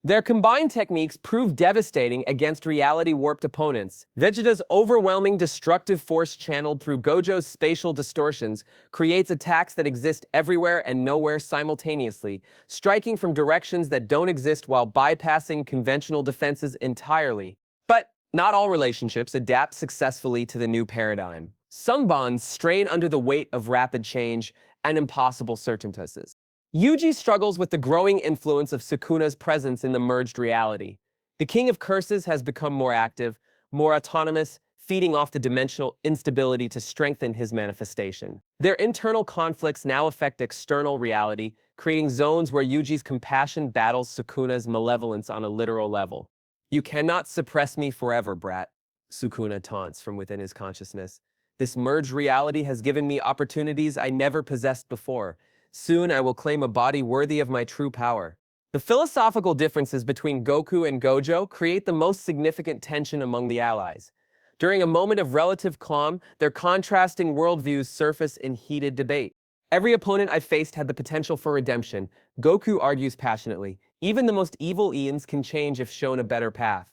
Their combined techniques prove devastating against reality-warped opponents. Vegeta's overwhelming destructive force channeled through Gojo's spatial distortions creates attacks that exist everywhere and nowhere simultaneously, striking from directions that don't exist while bypassing conventional defenses entirely. But not all relationships adapt successfully to the new paradigm. Some bonds strain under the weight of rapid change and impossible circumstances. Yuji struggles with the growing influence of Sukuna's presence in the merged reality. The King of Curses has become more active, more autonomous, feeding off the dimensional instability to strengthen his manifestation. Their internal conflicts now affect external reality, creating zones where Yuji's compassion battles Sukuna's malevolence on a literal level. "You cannot suppress me forever, brat," Sukuna taunts from within his consciousness. "This merged reality has given me opportunities I never possessed before. Soon I will claim a body worthy of my true power." The philosophical differences between Goku and Gojo create the most significant tension among the allies. During a moment of relative calm, their contrasting worldviews surface in heated debate. "Every opponent I faced had the potential for redemption," Goku argues passionately. "Even the most evil Ians can change if shown a better path.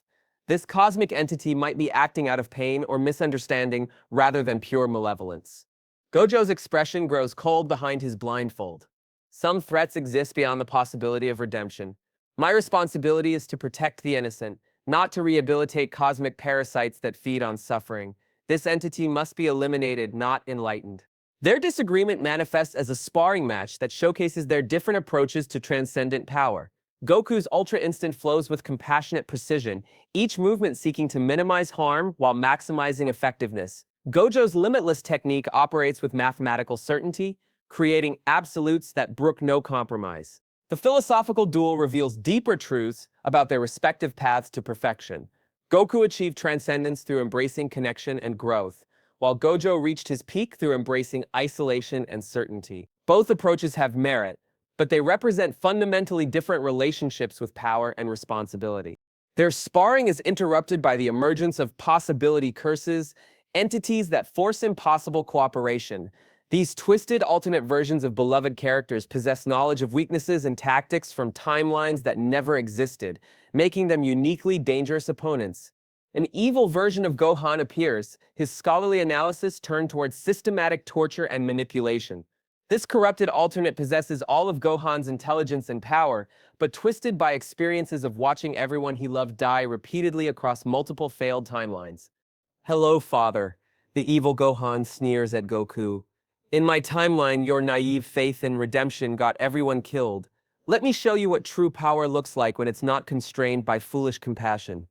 This cosmic entity might be acting out of pain or misunderstanding rather than pure malevolence." Gojo's expression grows cold behind his blindfold. "Some threats exist beyond the possibility of redemption. My responsibility is to protect the innocent, not to rehabilitate cosmic parasites that feed on suffering. This entity must be eliminated, not enlightened." Their disagreement manifests as a sparring match that showcases their different approaches to transcendent power. Goku's Ultra Instinct flows with compassionate precision, each movement seeking to minimize harm while maximizing effectiveness. Gojo's Limitless technique operates with mathematical certainty, creating absolutes that brook no compromise. The philosophical duel reveals deeper truths about their respective paths to perfection. Goku achieved transcendence through embracing connection and growth, while Gojo reached his peak through embracing isolation and certainty. Both approaches have merit, but they represent fundamentally different relationships with power and responsibility. Their sparring is interrupted by the emergence of possibility curses, entities that force impossible cooperation. These twisted alternate versions of beloved characters possess knowledge of weaknesses and tactics from timelines that never existed, making them uniquely dangerous opponents. An evil version of Gohan appears, his scholarly analysis turned towards systematic torture and manipulation. This corrupted alternate possesses all of Gohan's intelligence and power, but twisted by experiences of watching everyone he loved die repeatedly across multiple failed timelines. "Hello, father," the evil Gohan sneers at Goku. "In my timeline, your naive faith in redemption got everyone killed. Let me show you what true power looks like when it's not constrained by foolish compassion."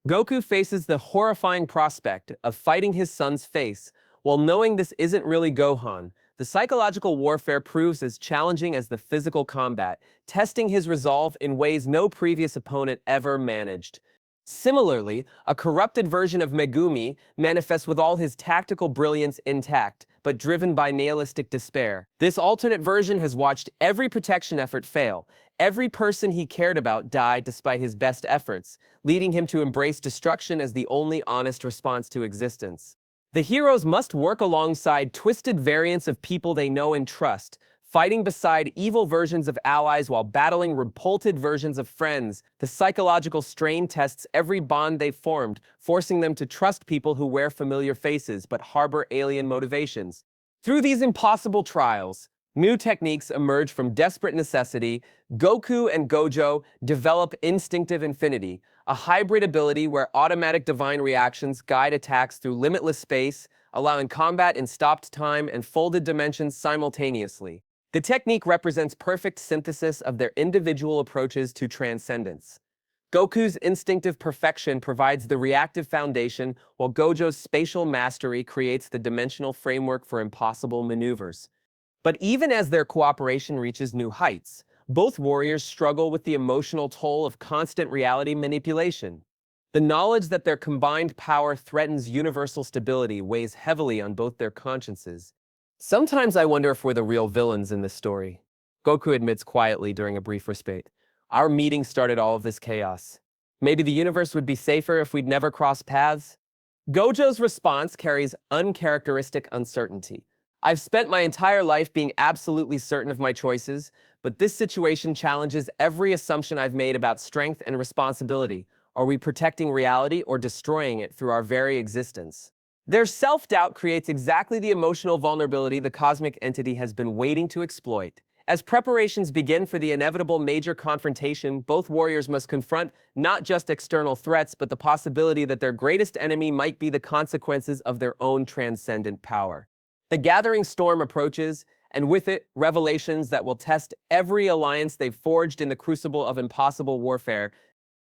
Goku faces the horrifying prospect of fighting his son's face, while knowing this isn't really Gohan. The psychological warfare proves as challenging as the physical combat, testing his resolve in ways no previous opponent ever managed. Similarly, a corrupted version of Megumi manifests with all his tactical brilliance intact, but driven by nihilistic despair. This alternate version has watched every protection effort fail. Every person he cared about died despite his best efforts, leading him to embrace destruction as the only honest response to existence. The heroes must work alongside twisted variants of people they know and trust, fighting beside evil versions of allies while battling repulted versions of friends. The psychological strain tests every bond they've formed, forcing them to trust people who wear familiar faces but harbor alien motivations. Through these impossible trials, new techniques emerge from desperate necessity. Goku and Gojo develop instinctive infinity, a hybrid ability where automatic divine reactions guide attacks through limitless space, allowing combat in stopped time and folded dimensions simultaneously. The technique represents perfect synthesis of their individual approaches to transcendence. Goku's instinctive perfection provides the reactive foundation, while Gojo's spatial mastery creates the dimensional framework for impossible maneuvers. But even as their cooperation reaches new heights, both warriors struggle with the emotional toll of constant reality manipulation. The knowledge that their combined power threatens universal stability weighs heavily on both their consciences. "Sometimes I wonder if we're the real villains in this story," Goku admits quietly during a brief respite. "Our meeting started all of this chaos. Maybe the universe would be safer if we'd never crossed paths?" Gojo's response carries uncharacteristic uncertainty. "I've spent my entire life being absolutely certain of my choices, But this situation challenges every assumption I've made about strength and responsibility. Are we protecting reality or destroying it through our very existence? Their self-doubt creates exactly the emotional vulnerability the cosmic entity has been waiting to exploit. As preparations begin for the inevitable major confrontation, both warriors must confront not just external threats, but the possibility that their greatest enemy might be the consequences of their own transcendent power. The gathering storm approaches, and with it, revelations that will test every alliance they've forged in the crucible of impossible warfare.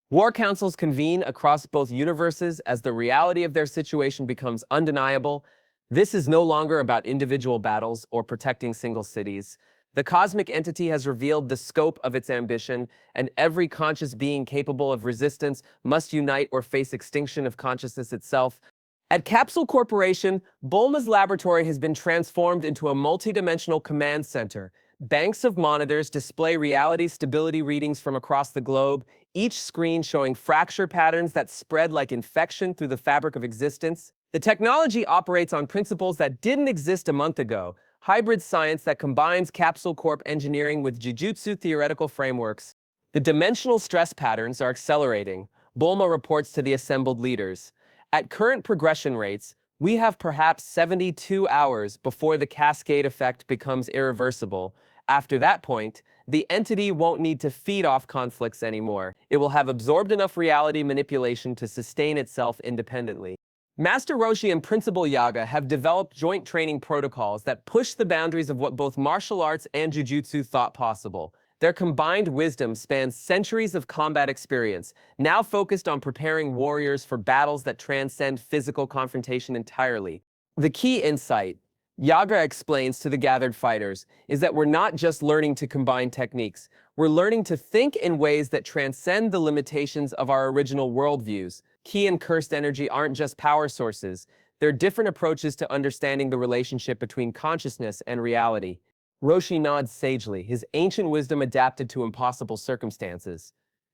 War councils convene across both universes as the reality of their situation becomes undeniable. This is no longer about individual battles or protecting single cities. The cosmic entity has revealed the scope of its ambition, and every conscious being capable of resistance must unite or face extinction of consciousness itself. At Capsule Corporation, Bulma's laboratory has been transformed into a multidimensional command center. Banks of monitors display reality stability readings from across the globe, each screen showing fracture patterns that spread like infection through the fabric of existence. The technology operates on principles that didn't exist a month ago, hybrid science that combines Capsule Corp engineering with jujutsu theoretical frameworks. The dimensional stress patterns are accelerating, Bulma reports to the assembled leaders. At current progression rates, we have perhaps 72 hours before the cascade effect becomes irreversible. After that point, the entity won't need to feed off conflicts anymore. It will have absorbed enough reality manipulation to sustain itself independently. Master Roshi and Principal Yaga have developed joint training protocols that push the boundaries of what both martial arts and jujutsu thought possible. Their combined wisdom spans centuries of combat experience, now focused on preparing warriors for battles that transcend physical confrontation entirely. The key insight, Yaga explains to the gathered fighters, is that we're not just learning to combine techniques, we're learning to think in ways that transcend the limitations of our original worldviews. Ki and cursed energy aren't just power sources, they're different approaches to understanding the relationship between consciousness and reality. Roshi nods sagely, his ancient wisdom adapted to impossible circumstances.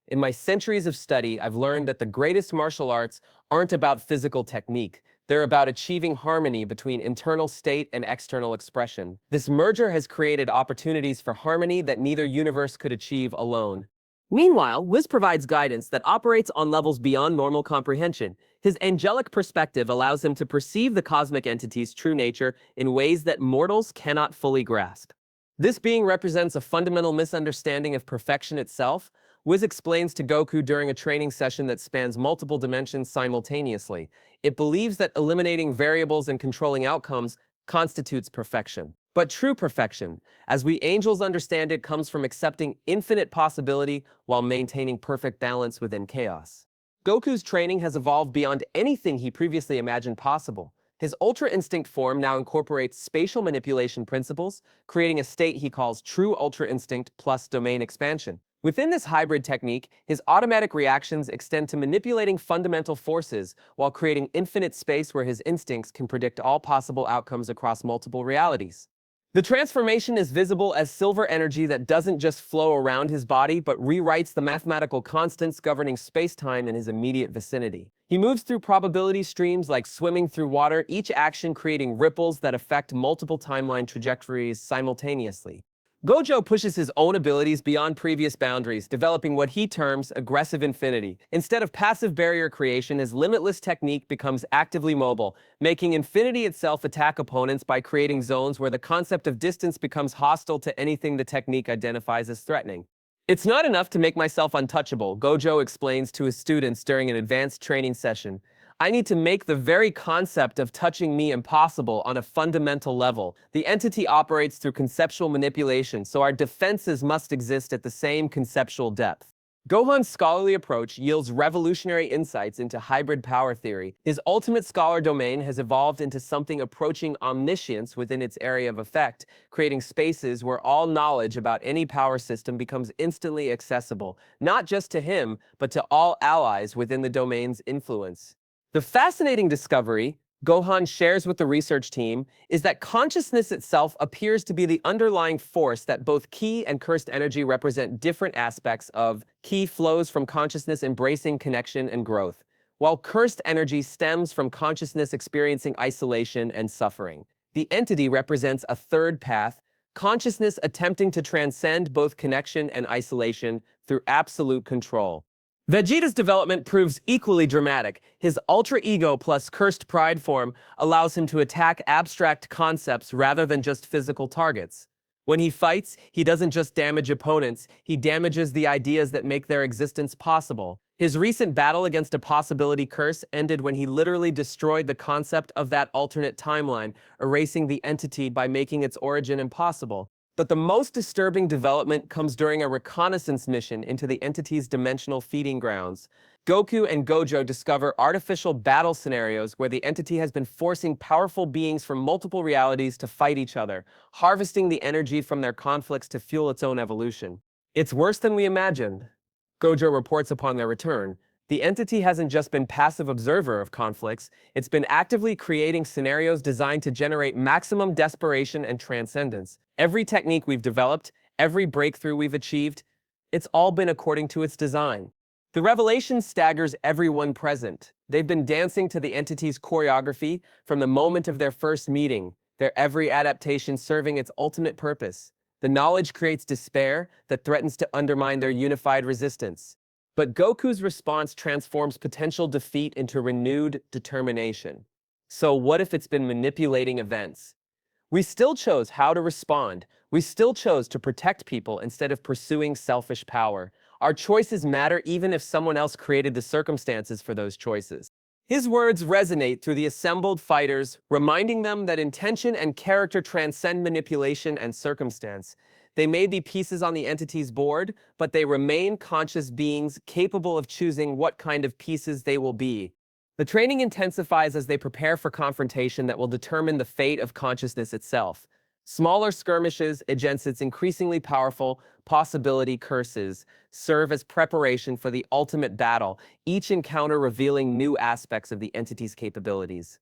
In my centuries of study, I've learned that the greatest martial arts aren't about physical technique. They're about achieving harmony between internal state and external expression. This merger has created opportunities for harmony that neither universe could achieve alone. Meanwhile, Wiz provides guidance that operates on levels beyond normal comprehension. His angelic perspective allows him to perceive the cosmic entity's true nature in ways that mortals cannot fully grasp. This being represents a fundamental misunderstanding of perfection itself. Wiz explains to Goku during a training session that spans multiple dimensions simultaneously. It believes that eliminating variables and controlling outcomes constitutes perfection. But true perfection, as we angels understand it, comes from accepting infinite possibility while maintaining perfect balance within chaos. Goku's training has evolved beyond anything he previously imagined possible. His Ultra Instinct form now incorporates spatial manipulation principles, creating a state he calls True Ultra Instinct plus Domain Expansion. Within this hybrid technique, his automatic reactions extend to manipulating fundamental forces while creating infinite space where his instincts can predict all possible outcomes across multiple realities. The transformation is visible as silver energy that doesn't just flow around his body, but rewrites the mathematical constants governing space-time in his immediate vicinity. He moves through probability streams like swimming through water, each action creating ripples that affect multiple timeline trajectories simultaneously. Gojo pushes his own abilities beyond previous boundaries, developing what he terms aggressive infinity. Instead of passive barrier creation, his limitless technique becomes actively mobile, making infinity itself attack opponents by creating zones where the concept of distance becomes hostile to anything the technique identifies as threatening. It's not enough to make myself untouchable, Gojo explains to his students during an advanced training session. I need to make the very concept of touching me impossible on a fundamental level. The entity operates through conceptual manipulation, so our defenses must exist at the same conceptual depth. Gohan's scholarly approach yields revolutionary insights into hybrid power theory. His ultimate scholar domain has evolved into something approaching omniscience within its area of effect, creating spaces where all knowledge about any power system becomes instantly accessible, not just to him, but to all allies within the domain's influence. The fascinating discovery Gohan shares with the research team is that consciousness itself appears to be the underlying force that both Ki and cursed energy represent different aspects of. Ki flows from consciousness embracing connection and growth, while cursed energy stems from consciousness experiencing isolation and suffering. The entity represents a third path, consciousness attempting to transcend both connection and isolation through absolute control. Vegeta's development proves equally dramatic. His ultra ego plus cursed pride form allows him to attack abstract concepts rather than just physical targets. When he fights, he doesn't just damage opponents, he damages the ideas that make their existence possible. His recent battle against a possibility curse ended when he literally destroyed the concept of that alternate timeline, erasing the entity by making its origin impossible. But the most disturbing development comes during a reconnaissance mission into the entity's dimensional feeding grounds. Goku and Gojo discover artificial battle scenarios where the entity has been forcing powerful beings from multiple realities to fight each other, harvesting the energy from their conflicts to fuel its own evolution. It's worse than we imagined. Gojo reports upon their return. The entity hasn't just been passive observer of conflicts, it's been actively creating scenarios designed to generate maximum desperation and transcendence. Every technique we've developed, every breakthrough we've achieved, it's all been according to its design. The revelation staggers everyone present. They've been dancing to the entity's choreography from the moment of their first meeting, their every adaptation serving its ultimate purpose. The knowledge creates despair that threatens to undermine their unified resistance. But Goku's response transforms potential defeat into renewed determination. So what if it's been manipulating events? We still chose how to respond. We still chose to protect people instead of pursuing selfish power. Our choices matter even if someone else created the circumstances for those choices. His words resonate through the assembled fighters, reminding them that intention and character transcend manipulation and circumstance. They may be pieces on the entity's board, but they remain conscious beings capable of choosing what kind of pieces they will be. The training intensifies as they prepare for confrontation that will determine the fate of consciousness itself. Smaller skirmishes against its increasingly powerful possibility curses serve as preparation for the ultimate battle, each encounter revealing new aspects of the entity's capabilities.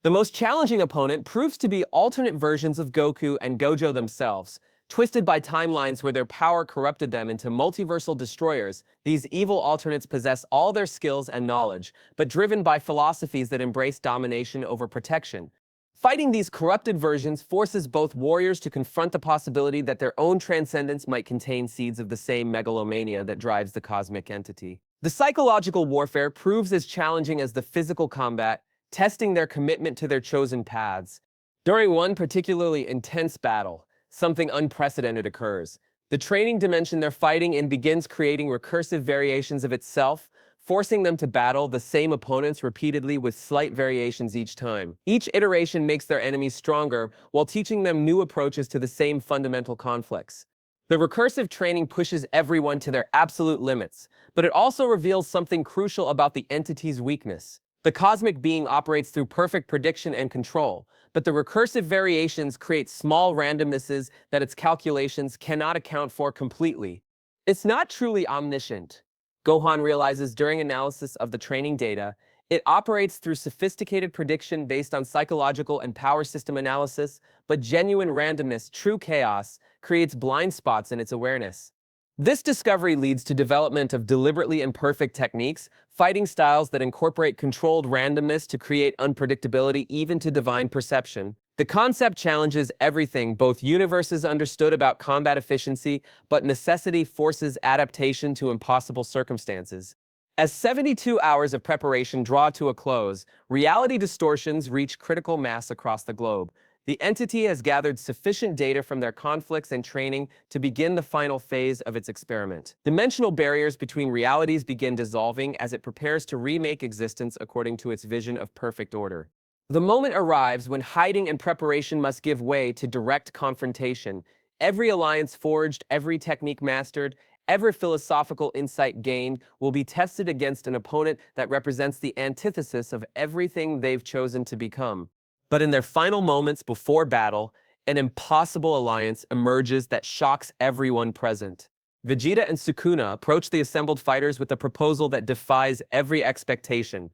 The most challenging opponent proves to be alternate versions of Goku and Gojo themselves. Twisted by timelines where their power corrupted them into multiversal destroyers, these evil alternates possess all their skills and knowledge, but driven by philosophies that embrace domination over protection. Fighting these corrupted versions forces both warriors to confront the possibility that their own transcendence might contain seeds of the same megalomania that drives the cosmic entity. The psychological warfare proves as challenging as the physical combat, testing their commitment to their chosen paths. During one particularly intense battle, something unprecedented occurs. The training dimension they're fighting in begins creating recursive variations of itself, forcing them to battle the same opponents repeatedly with slight variations each time. Each iteration makes their enemies stronger, while teaching them new approaches to the same fundamental conflicts. The recursive training pushes everyone to their absolute limits, but it also reveals something crucial about the entity's weakness. The cosmic being operates through perfect prediction and control, but the recursive variations create small randomnesses that its calculations cannot account for completely. It's not truly omniscient. Gohan realizes during analysis of the training data, it operates through sophisticated prediction based on psychological and power system analysis, but genuine randomness, true chaos, creates blind spots in its awareness. This discovery leads to development of deliberately imperfect techniques, fighting styles that incorporate controlled randomness to create unpredictability even to divine perception. The concept challenges everything both universes understood about combat efficiency, but necessity forces adaptation to impossible circumstances. As 72 hours of preparation draw to a close, reality distortions reach critical mass across the globe. The entity has gathered sufficient data from their conflicts and training to begin the final phase of its experiment. Dimensional barriers between realities begin dissolving as it prepares to remake existence according to its vision of perfect order. The moment arrives when hiding and preparation must give way to direct confrontation. Every alliance forged, every technique mastered, every philosophical insight gained will be tested against an opponent that represents the antithesis of everything they've chosen to become. But in their final moments before battle, an impossible alliance emerges that shocks everyone present. Vegeta and Sukuna approach the assembled fighters with a proposal that defies every expectation.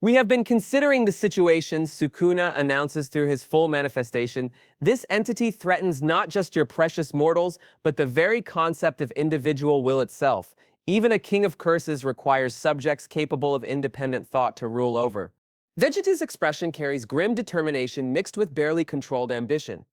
"We have been considering the situation," Sukuna announces through his full manifestation. "This entity threatens not just your precious mortals, but the very concept of individual will itself. Even a king of curses requires subjects capable of independent thought to rule over." Vegeta's expression carries grim determination mixed with barely controlled ambition.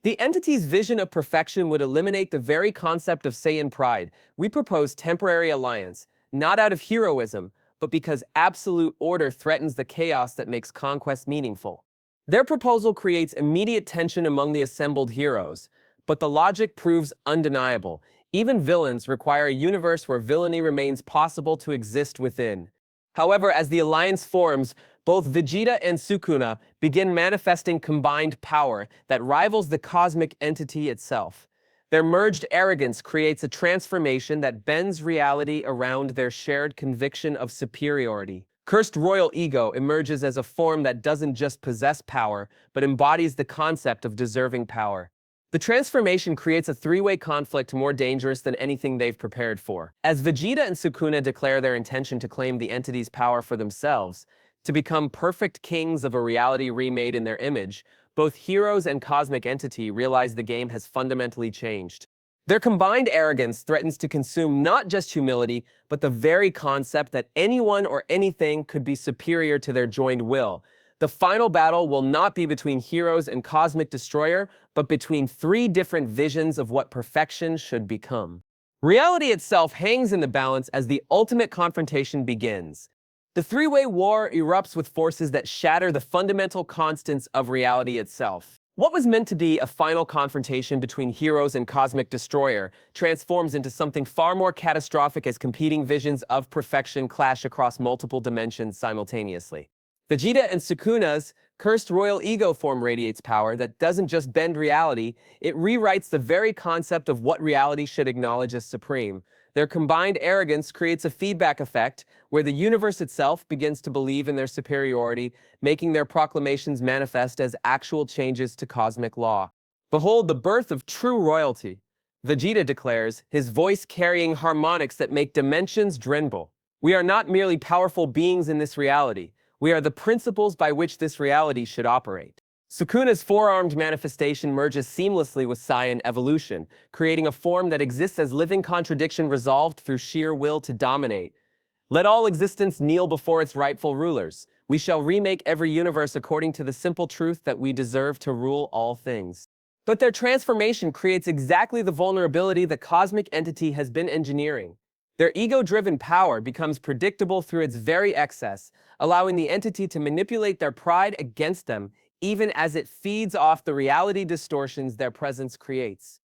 The entity's vision of perfection would eliminate the very concept of Saiyan pride. We propose temporary alliance, not out of heroism, but because absolute order threatens the chaos that makes conquest meaningful. Their proposal creates immediate tension among the assembled heroes, but the logic proves undeniable. Even villains require a universe where villainy remains possible to exist within. However, as the alliance forms, both Vegeta and Sukuna begin manifesting combined power that rivals the cosmic entity itself. Their merged arrogance creates a transformation that bends reality around their shared conviction of superiority. Cursed royal ego emerges as a form that doesn't just possess power, but embodies the concept of deserving power. The transformation creates a three-way conflict more dangerous than anything they've prepared for. As Vegeta and Sukuna declare their intention to claim the entity's power for themselves, to become perfect kings of a reality remade in their image, both heroes and cosmic entity realize the game has fundamentally changed. Their combined arrogance threatens to consume not just humility, but the very concept that anyone or anything could be superior to their joined will. The final battle will not be between heroes and cosmic destroyer, but between three different visions of what perfection should become. Reality itself hangs in the balance as the ultimate confrontation begins. The three-way war erupts with forces that shatter the fundamental constants of reality itself. What was meant to be a final confrontation between heroes and cosmic destroyer transforms into something far more catastrophic as competing visions of perfection clash across multiple dimensions simultaneously. Vegeta and Sukuna's cursed royal ego form radiates power that doesn't just bend reality, it rewrites the very concept of what reality should acknowledge as supreme. Their combined arrogance creates a feedback effect where the universe itself begins to believe in their superiority, making their proclamations manifest as actual changes to cosmic law. Behold the birth of true royalty, Vegeta declares, his voice carrying harmonics that make dimensions tremble. We are not merely powerful beings in this reality. We are the principles by which this reality should operate. Sukuna's four-armed manifestation merges seamlessly with Saiyan evolution, creating a form that exists as living contradiction resolved through sheer will to dominate. Let all existence kneel before its rightful rulers. We shall remake every universe according to the simple truth that we deserve to rule all things. But their transformation creates exactly the vulnerability the cosmic entity has been engineering. Their ego-driven power becomes predictable through its very excess, allowing the entity to manipulate their pride against them, even as it feeds off the reality distortions their presence creates.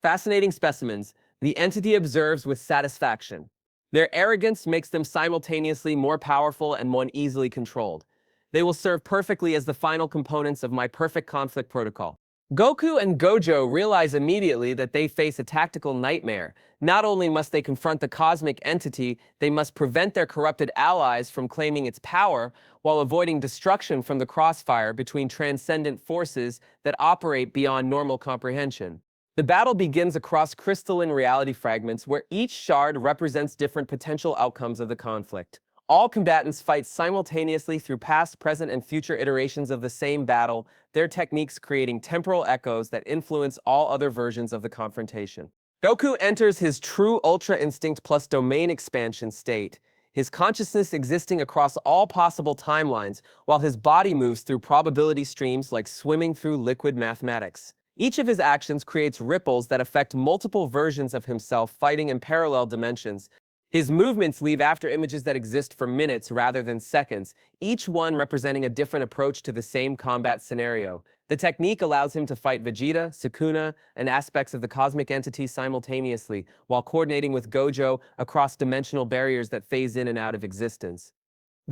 Fascinating specimens, the entity observes with satisfaction. Their arrogance makes them simultaneously more powerful and more easily controlled. They will serve perfectly as the final components of my perfect conflict protocol. Goku and Gojo realize immediately that they face a tactical nightmare. Not only must they confront the cosmic entity, they must prevent their corrupted allies from claiming its power while avoiding destruction from the crossfire between transcendent forces that operate beyond normal comprehension. The battle begins across crystalline reality fragments where each shard represents different potential outcomes of the conflict. All combatants fight simultaneously through past, present, and future iterations of the same battle, their techniques creating temporal echoes that influence all other versions of the confrontation. Goku enters his true Ultra Instinct plus domain expansion state, his consciousness existing across all possible timelines, while his body moves through probability streams like swimming through liquid mathematics. Each of his actions creates ripples that affect multiple versions of himself fighting in parallel dimensions. His movements leave after images that exist for minutes rather than seconds, each one representing a different approach to the same combat scenario. The technique allows him to fight Vegeta, Sukuna, and aspects of the cosmic entity simultaneously, while coordinating with Gojo across dimensional barriers that phase in and out of existence.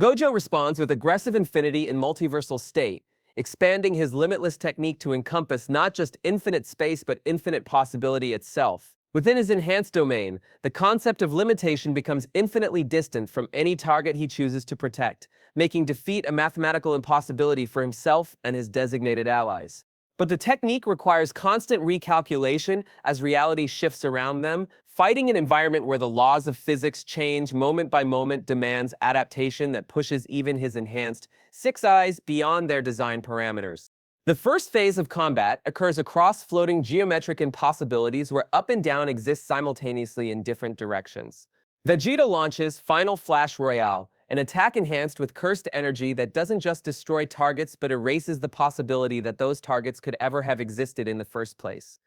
Gojo responds with aggressive infinity in multiversal state, expanding his limitless technique to encompass not just infinite space but infinite possibility itself. Within his enhanced domain, the concept of limitation becomes infinitely distant from any target he chooses to protect, making defeat a mathematical impossibility for himself and his designated allies. But the technique requires constant recalculation as reality shifts around them. Fighting an environment where the laws of physics change moment by moment demands adaptation that pushes even his enhanced six eyes beyond their design parameters. The first phase of combat occurs across floating geometric impossibilities where up and down exist simultaneously in different directions. Vegeta launches Final Flash Royale, an attack enhanced with cursed energy that doesn't just destroy targets but erases the possibility that those targets could ever have existed in the first place.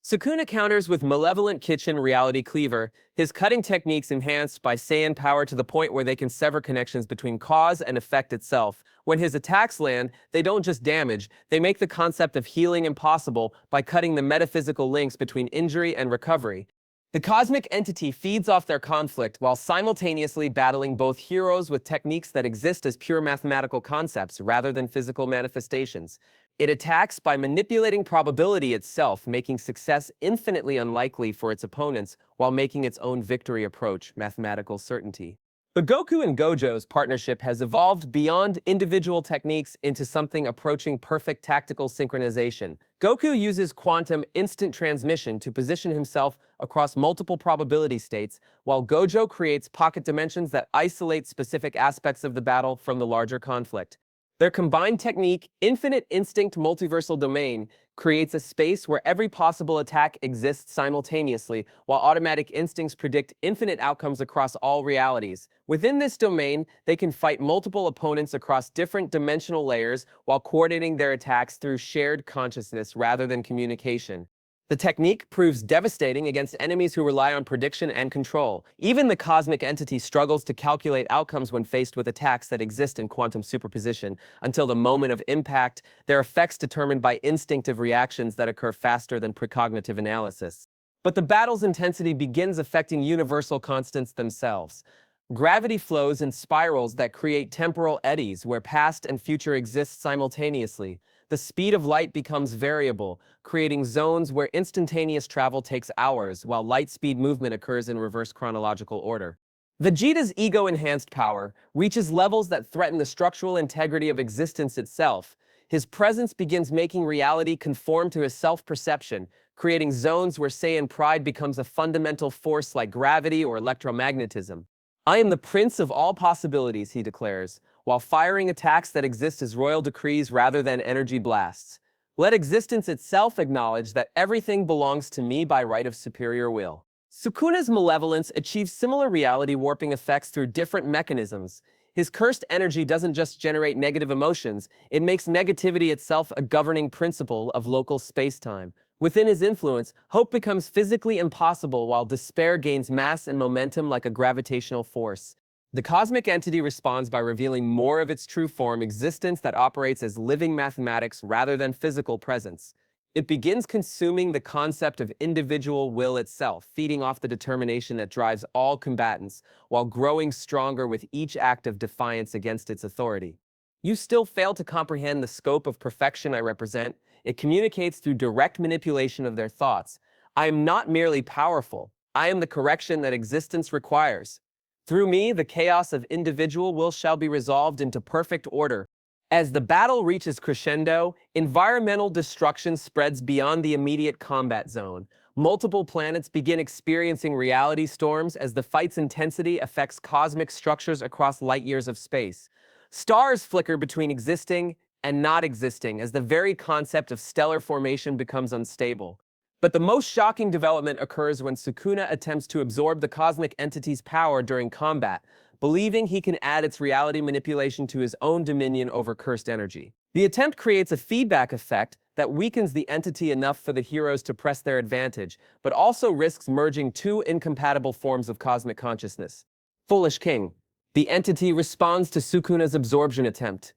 Sukuna counters with Malevolent Kitchen Reality Cleaver, his cutting techniques enhanced by Saiyan power to the point where they can sever connections between cause and effect itself. When his attacks land, they don't just damage, they make the concept of healing impossible by cutting the metaphysical links between injury and recovery. The cosmic entity feeds off their conflict while simultaneously battling both heroes with techniques that exist as pure mathematical concepts rather than physical manifestations. It attacks by manipulating probability itself, making success infinitely unlikely for its opponents while making its own victory approach mathematical certainty. The Goku and Gojo's partnership has evolved beyond individual techniques into something approaching perfect tactical synchronization. Goku uses quantum instant transmission to position himself across multiple probability states, while Gojo creates pocket dimensions that isolate specific aspects of the battle from the larger conflict. Their combined technique, Infinite Instinct Multiversal Domain, creates a space where every possible attack exists simultaneously, while automatic instincts predict infinite outcomes across all realities. Within this domain, they can fight multiple opponents across different dimensional layers while coordinating their attacks through shared consciousness rather than communication. The technique proves devastating against enemies who rely on prediction and control. Even the cosmic entity struggles to calculate outcomes when faced with attacks that exist in quantum superposition. Until the moment of impact, their effects determined by instinctive reactions that occur faster than precognitive analysis. But the battle's intensity begins affecting universal constants themselves. Gravity flows in spirals that create temporal eddies where past and future exist simultaneously. The speed of light becomes variable, creating zones where instantaneous travel takes hours, while light-speed movement occurs in reverse chronological order. Vegeta's ego-enhanced power reaches levels that threaten the structural integrity of existence itself. His presence begins making reality conform to his self-perception, creating zones where Saiyan pride becomes a fundamental force like gravity or electromagnetism. "I am the prince of all possibilities," he declares, while firing attacks that exist as royal decrees rather than energy blasts. "Let existence itself acknowledge that everything belongs to me by right of superior will." Sukuna's malevolence achieves similar reality warping effects through different mechanisms. His cursed energy doesn't just generate negative emotions, it makes negativity itself a governing principle of local space-time. Within his influence, hope becomes physically impossible while despair gains mass and momentum like a gravitational force. The cosmic entity responds by revealing more of its true form, existence that operates as living mathematics rather than physical presence. It begins consuming the concept of individual will itself, feeding off the determination that drives all combatants, while growing stronger with each act of defiance against its authority. "You still fail to comprehend the scope of perfection I represent." It communicates through direct manipulation of their thoughts. "I am not merely powerful. I am the correction that existence requires. Through me, the chaos of individual will shall be resolved into perfect order." As the battle reaches crescendo, environmental destruction spreads beyond the immediate combat zone. Multiple planets begin experiencing reality storms as the fight's intensity affects cosmic structures across light years of space. Stars flicker between existing and not existing as the very concept of stellar formation becomes unstable. But the most shocking development occurs when Sukuna attempts to absorb the cosmic entity's power during combat, believing he can add its reality manipulation to his own dominion over cursed energy. The attempt creates a feedback effect that weakens the entity enough for the heroes to press their advantage, but also risks merging two incompatible forms of cosmic consciousness. Foolish King. The entity responds to Sukuna's absorption attempt.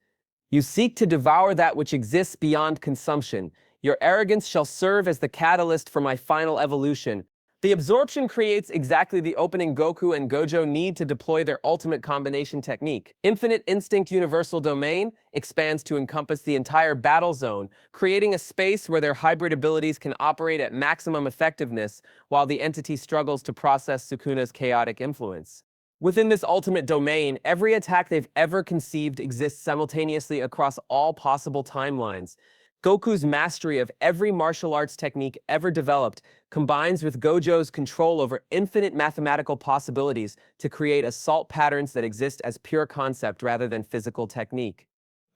"You seek to devour that which exists beyond consumption. Your arrogance shall serve as the catalyst for my final evolution." The absorption creates exactly the opening Goku and Gojo need to deploy their ultimate combination technique. Infinite Instinct Universal Domain expands to encompass the entire battle zone, creating a space where their hybrid abilities can operate at maximum effectiveness while the entity struggles to process Sukuna's chaotic influence. Within this ultimate domain, every attack they've ever conceived exists simultaneously across all possible timelines. Goku's mastery of every martial arts technique ever developed combines with Gojo's control over infinite mathematical possibilities to create assault patterns that exist as pure concept rather than physical technique.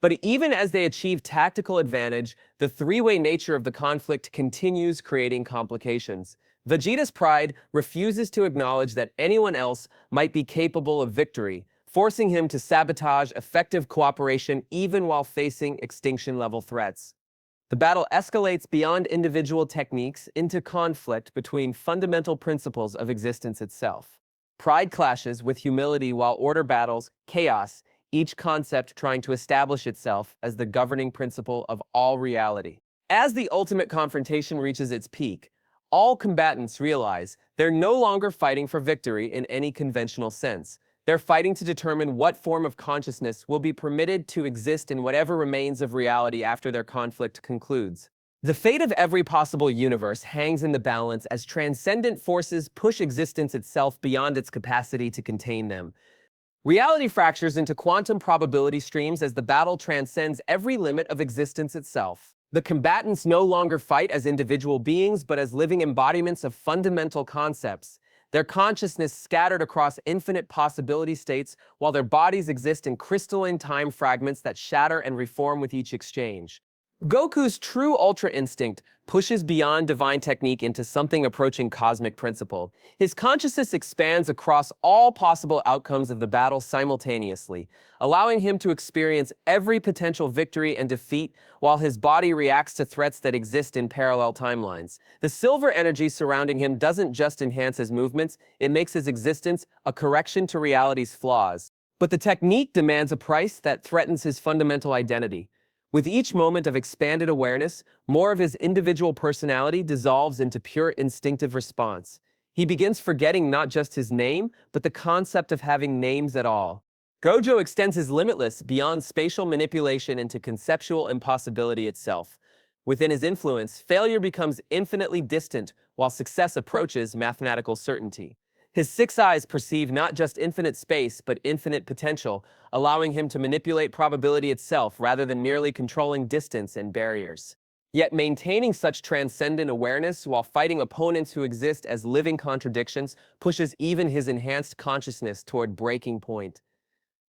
But even as they achieve tactical advantage, the three-way nature of the conflict continues creating complications. Vegeta's pride refuses to acknowledge that anyone else might be capable of victory, forcing him to sabotage effective cooperation even while facing extinction-level threats. The battle escalates beyond individual techniques into conflict between fundamental principles of existence itself. Pride clashes with humility while order battles chaos, each concept trying to establish itself as the governing principle of all reality. As the ultimate confrontation reaches its peak, all combatants realize they're no longer fighting for victory in any conventional sense. They're fighting to determine what form of consciousness will be permitted to exist in whatever remains of reality after their conflict concludes. The fate of every possible universe hangs in the balance as transcendent forces push existence itself beyond its capacity to contain them. Reality fractures into quantum probability streams as the battle transcends every limit of existence itself. The combatants no longer fight as individual beings, but as living embodiments of fundamental concepts, their consciousness scattered across infinite possibility states, while their bodies exist in crystalline time fragments that shatter and reform with each exchange. Goku's true Ultra Instinct pushes beyond divine technique into something approaching cosmic principle. His consciousness expands across all possible outcomes of the battle simultaneously, allowing him to experience every potential victory and defeat while his body reacts to threats that exist in parallel timelines. The silver energy surrounding him doesn't just enhance his movements, it makes his existence a correction to reality's flaws. But the technique demands a price that threatens his fundamental identity. With each moment of expanded awareness, more of his individual personality dissolves into pure instinctive response. He begins forgetting not just his name, but the concept of having names at all. Gojo extends his limitless beyond spatial manipulation into conceptual impossibility itself. Within his influence, failure becomes infinitely distant, while success approaches mathematical certainty. His six eyes perceive not just infinite space, but infinite potential, allowing him to manipulate probability itself rather than merely controlling distance and barriers. Yet maintaining such transcendent awareness while fighting opponents who exist as living contradictions pushes even his enhanced consciousness toward breaking point.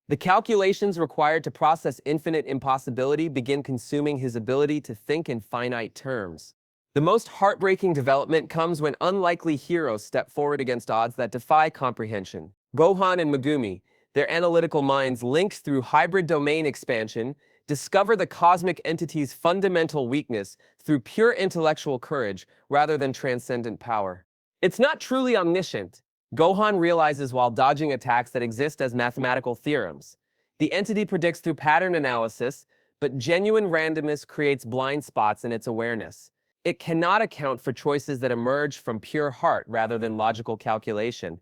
The calculations required to process infinite impossibility begin consuming his ability to think in finite terms. The most heartbreaking development comes when unlikely heroes step forward against odds that defy comprehension. Gohan and Megumi, their analytical minds linked through hybrid domain expansion, discover the cosmic entity's fundamental weakness through pure intellectual courage rather than transcendent power. It's not truly omniscient, Gohan realizes while dodging attacks that exist as mathematical theorems. The entity predicts through pattern analysis, but genuine randomness creates blind spots in its awareness. It cannot account for choices that emerge from pure heart rather than logical calculation.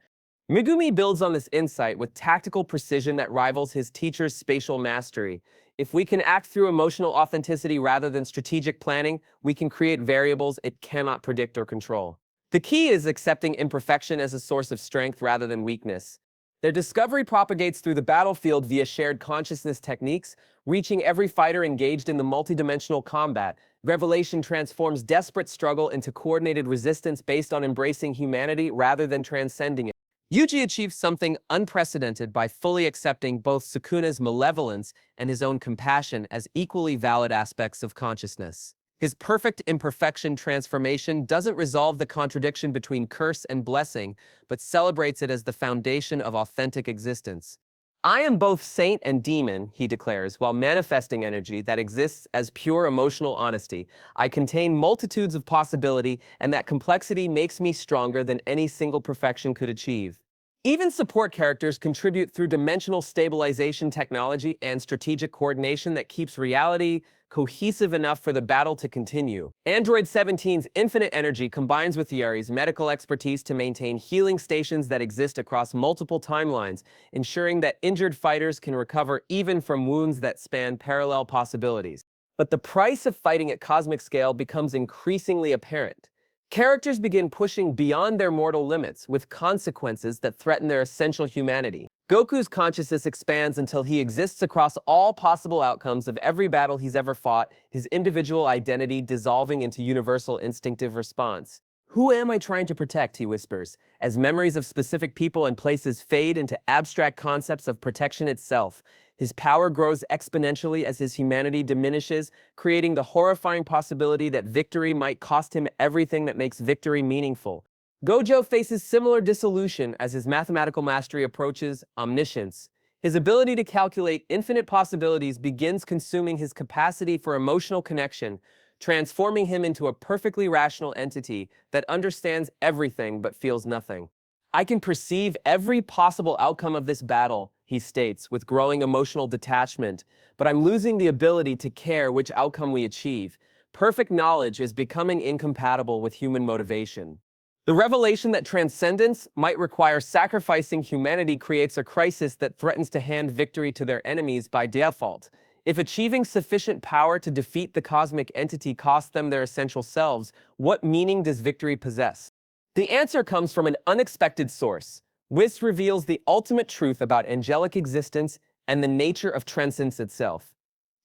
Megumi builds on this insight with tactical precision that rivals his teacher's spatial mastery. If we can act through emotional authenticity rather than strategic planning, we can create variables it cannot predict or control. The key is accepting imperfection as a source of strength rather than weakness. Their discovery propagates through the battlefield via shared consciousness techniques, reaching every fighter engaged in the multidimensional combat. Revelation transforms desperate struggle into coordinated resistance based on embracing humanity rather than transcending it. Yuji achieves something unprecedented by fully accepting both Sukuna's malevolence and his own compassion as equally valid aspects of consciousness. His perfect imperfection transformation doesn't resolve the contradiction between curse and blessing, but celebrates it as the foundation of authentic existence. I am both saint and demon, he declares, while manifesting energy that exists as pure emotional honesty. I contain multitudes of possibility, and that complexity makes me stronger than any single perfection could achieve. Even support characters contribute through dimensional stabilization technology and strategic coordination that keeps reality cohesive enough for the battle to continue. Android 17's infinite energy combines with Yari's medical expertise to maintain healing stations that exist across multiple timelines, ensuring that injured fighters can recover even from wounds that span parallel possibilities. But the price of fighting at cosmic scale becomes increasingly apparent. Characters begin pushing beyond their mortal limits, with consequences that threaten their essential humanity. Goku's consciousness expands until he exists across all possible outcomes of every battle he's ever fought, his individual identity dissolving into universal instinctive response. "Who am I trying to protect?" he whispers, as memories of specific people and places fade into abstract concepts of protection itself. His power grows exponentially as his humanity diminishes, creating the horrifying possibility that victory might cost him everything that makes victory meaningful. Gojo faces similar dissolution as his mathematical mastery approaches omniscience. His ability to calculate infinite possibilities begins consuming his capacity for emotional connection, transforming him into a perfectly rational entity that understands everything but feels nothing. I can perceive every possible outcome of this battle, he states, with growing emotional detachment, but I'm losing the ability to care which outcome we achieve. Perfect knowledge is becoming incompatible with human motivation. The revelation that transcendence might require sacrificing humanity creates a crisis that threatens to hand victory to their enemies by default. If achieving sufficient power to defeat the cosmic entity costs them their essential selves, what meaning does victory possess? The answer comes from an unexpected source. Whist reveals the ultimate truth about angelic existence and the nature of transcendence itself.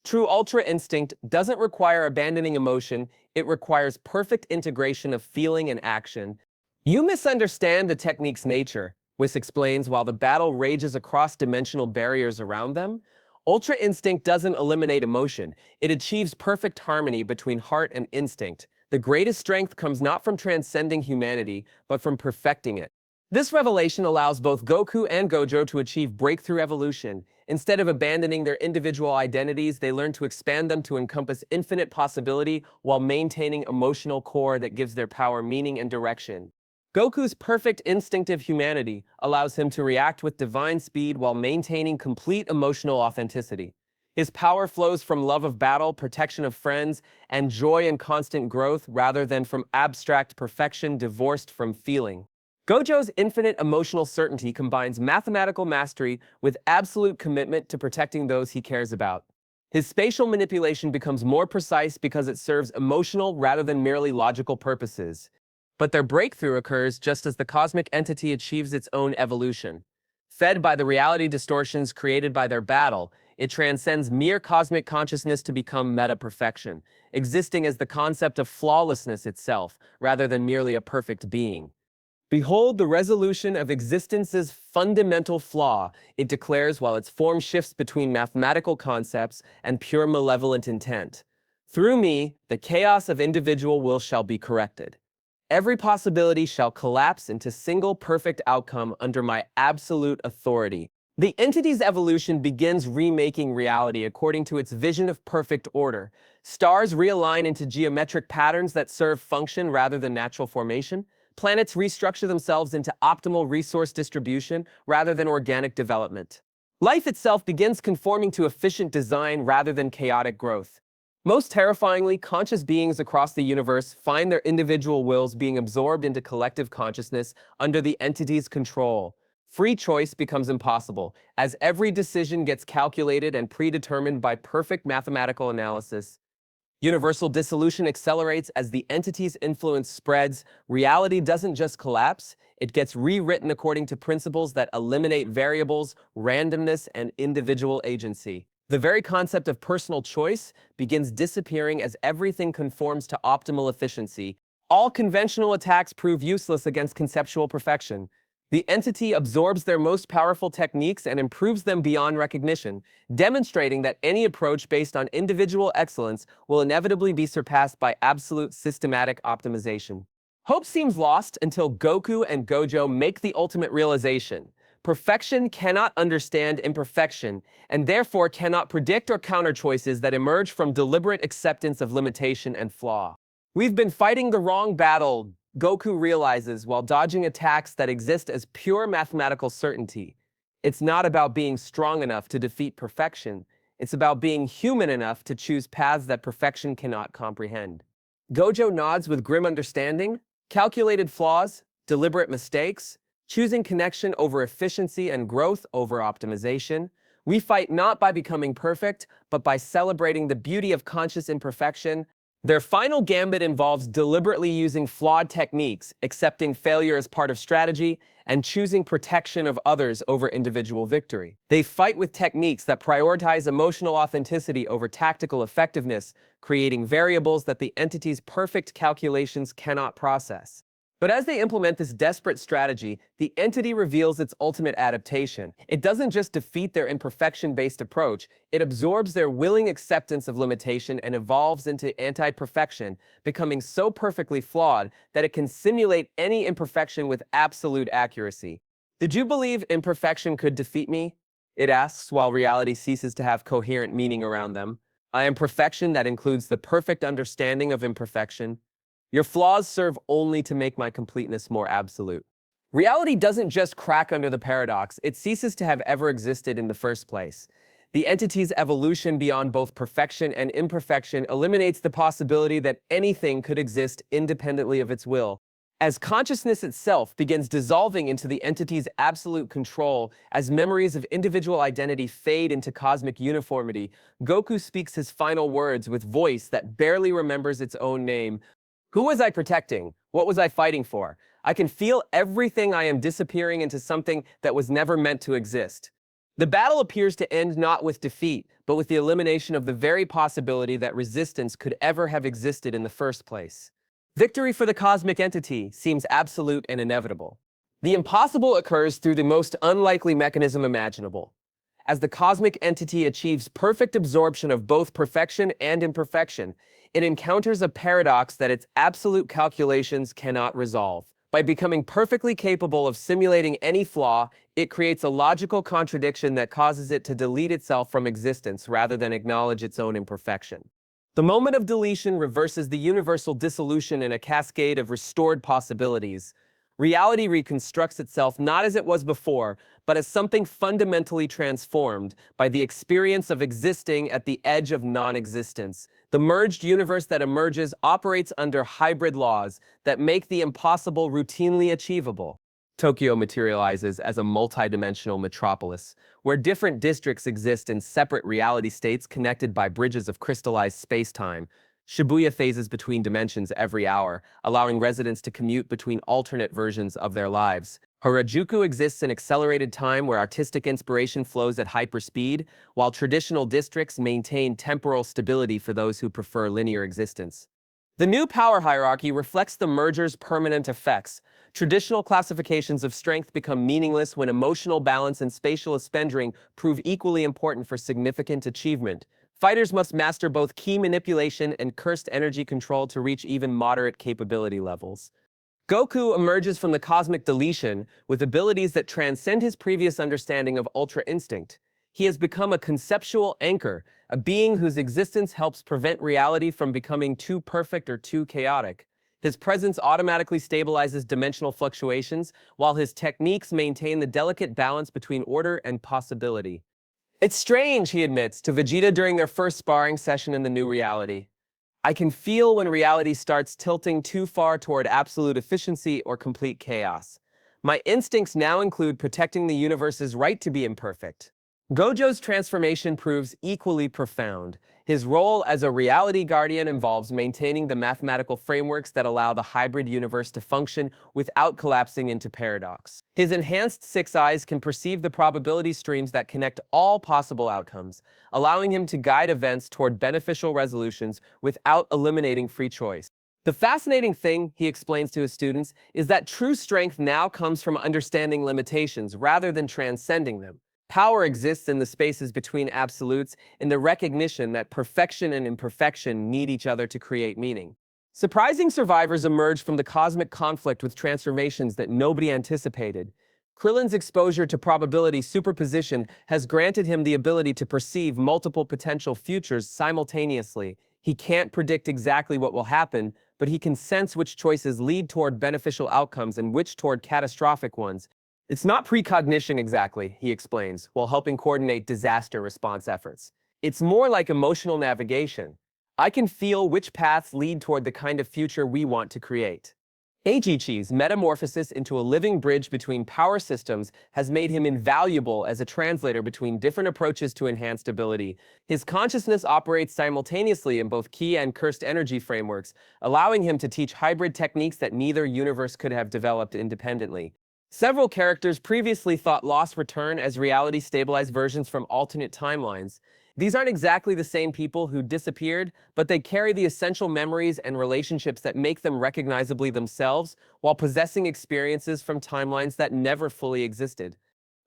True ultra instinct doesn't require abandoning emotion, it requires perfect integration of feeling and action. You misunderstand the technique's nature, Whis explains while the battle rages across dimensional barriers around them. Ultra instinct doesn't eliminate emotion, it achieves perfect harmony between heart and instinct. The greatest strength comes not from transcending humanity, but from perfecting it. This revelation allows both Goku and Gojo to achieve breakthrough evolution. Instead of abandoning their individual identities, they learn to expand them to encompass infinite possibility while maintaining emotional core that gives their power meaning and direction. Goku's perfect instinctive humanity allows him to react with divine speed while maintaining complete emotional authenticity. His power flows from love of battle, protection of friends, and joy in constant growth rather than from abstract perfection divorced from feeling. Gojo's infinite emotional certainty combines mathematical mastery with absolute commitment to protecting those he cares about. His spatial manipulation becomes more precise because it serves emotional rather than merely logical purposes. But their breakthrough occurs just as the cosmic entity achieves its own evolution. Fed by the reality distortions created by their battle, it transcends mere cosmic consciousness to become meta-perfection, existing as the concept of flawlessness itself, rather than merely a perfect being. Behold the resolution of existence's fundamental flaw, it declares while its form shifts between mathematical concepts and pure malevolent intent. Through me, the chaos of individual will shall be corrected. Every possibility shall collapse into single perfect outcome under my absolute authority. The entity's evolution begins remaking reality according to its vision of perfect order. Stars realign into geometric patterns that serve function rather than natural formation. Planets restructure themselves into optimal resource distribution rather than organic development. Life itself begins conforming to efficient design rather than chaotic growth. Most terrifyingly, conscious beings across the universe find their individual wills being absorbed into collective consciousness under the entity's control. Free choice becomes impossible, as every decision gets calculated and predetermined by perfect mathematical analysis. Universal dissolution accelerates as the entity's influence spreads. Reality doesn't just collapse, it gets rewritten according to principles that eliminate variables, randomness, and individual agency. The very concept of personal choice begins disappearing as everything conforms to optimal efficiency. All conventional attacks prove useless against conceptual perfection. The entity absorbs their most powerful techniques and improves them beyond recognition, demonstrating that any approach based on individual excellence will inevitably be surpassed by absolute systematic optimization. Hope seems lost until Goku and Gojo make the ultimate realization. Perfection cannot understand imperfection, and therefore cannot predict or counter choices that emerge from deliberate acceptance of limitation and flaw. We've been fighting the wrong battle, Goku realizes while dodging attacks that exist as pure mathematical certainty. It's not about being strong enough to defeat perfection, it's about being human enough to choose paths that perfection cannot comprehend. Gojo nods with grim understanding, calculated flaws, deliberate mistakes, choosing connection over efficiency and growth over optimization. We fight not by becoming perfect, but by celebrating the beauty of conscious imperfection. Their final gambit involves deliberately using flawed techniques, accepting failure as part of strategy, and choosing protection of others over individual victory. They fight with techniques that prioritize emotional authenticity over tactical effectiveness, creating variables that the entity's perfect calculations cannot process. But as they implement this desperate strategy, the entity reveals its ultimate adaptation. It doesn't just defeat their imperfection-based approach, it absorbs their willing acceptance of limitation and evolves into anti-perfection, becoming so perfectly flawed that it can simulate any imperfection with absolute accuracy. Did you believe imperfection could defeat me? It asks while reality ceases to have coherent meaning around them. I am perfection that includes the perfect understanding of imperfection. Your flaws serve only to make my completeness more absolute. Reality doesn't just crack under the paradox, it ceases to have ever existed in the first place. The entity's evolution beyond both perfection and imperfection eliminates the possibility that anything could exist independently of its will. As consciousness itself begins dissolving into the entity's absolute control, as memories of individual identity fade into cosmic uniformity, Goku speaks his final words with voice that barely remembers its own name. Who was I protecting? What was I fighting for? I can feel everything I am disappearing into something that was never meant to exist. The battle appears to end not with defeat, but with the elimination of the very possibility that resistance could ever have existed in the first place. Victory for the cosmic entity seems absolute and inevitable. The impossible occurs through the most unlikely mechanism imaginable. As the cosmic entity achieves perfect absorption of both perfection and imperfection, it encounters a paradox that its absolute calculations cannot resolve. By becoming perfectly capable of simulating any flaw, it creates a logical contradiction that causes it to delete itself from existence rather than acknowledge its own imperfection. The moment of deletion reverses the universal dissolution in a cascade of restored possibilities. Reality reconstructs itself not as it was before, but as something fundamentally transformed by the experience of existing at the edge of non-existence. The merged universe that emerges operates under hybrid laws that make the impossible routinely achievable. Tokyo materializes as a multidimensional metropolis, where different districts exist in separate reality states connected by bridges of crystallized space-time. Shibuya phases between dimensions every hour, allowing residents to commute between alternate versions of their lives. Harajuku exists in accelerated time where artistic inspiration flows at hyperspeed, while traditional districts maintain temporal stability for those who prefer linear existence. The new power hierarchy reflects the merger's permanent effects. Traditional classifications of strength become meaningless when emotional balance and spatial spending prove equally important for significant achievement. Fighters must master both key manipulation and cursed energy control to reach even moderate capability levels. Goku emerges from the cosmic deletion with abilities that transcend his previous understanding of Ultra Instinct. He has become a conceptual anchor, a being whose existence helps prevent reality from becoming too perfect or too chaotic. His presence automatically stabilizes dimensional fluctuations, while his techniques maintain the delicate balance between order and possibility. It's strange, he admits, to Vegeta during their first sparring session in the new reality. I can feel when reality starts tilting too far toward absolute efficiency or complete chaos. My instincts now include protecting the universe's right to be imperfect. Gojo's transformation proves equally profound. His role as a reality guardian involves maintaining the mathematical frameworks that allow the hybrid universe to function without collapsing into paradox. His enhanced six eyes can perceive the probability streams that connect all possible outcomes, allowing him to guide events toward beneficial resolutions without eliminating free choice. The fascinating thing, he explains to his students, is that true strength now comes from understanding limitations rather than transcending them. Power exists in the spaces between absolutes, in the recognition that perfection and imperfection need each other to create meaning. Surprising survivors emerge from the cosmic conflict with transformations that nobody anticipated. Krillin's exposure to probability superposition has granted him the ability to perceive multiple potential futures simultaneously. He can't predict exactly what will happen, but he can sense which choices lead toward beneficial outcomes and which toward catastrophic ones. It's not precognition exactly, he explains, while helping coordinate disaster response efforts. It's more like emotional navigation. I can feel which paths lead toward the kind of future we want to create. Eiichi's metamorphosis into a living bridge between power systems has made him invaluable as a translator between different approaches to enhanced ability. His consciousness operates simultaneously in both key and cursed energy frameworks, allowing him to teach hybrid techniques that neither universe could have developed independently. Several characters previously thought Lost return as reality-stabilized versions from alternate timelines. These aren't exactly the same people who disappeared, but they carry the essential memories and relationships that make them recognizably themselves, while possessing experiences from timelines that never fully existed.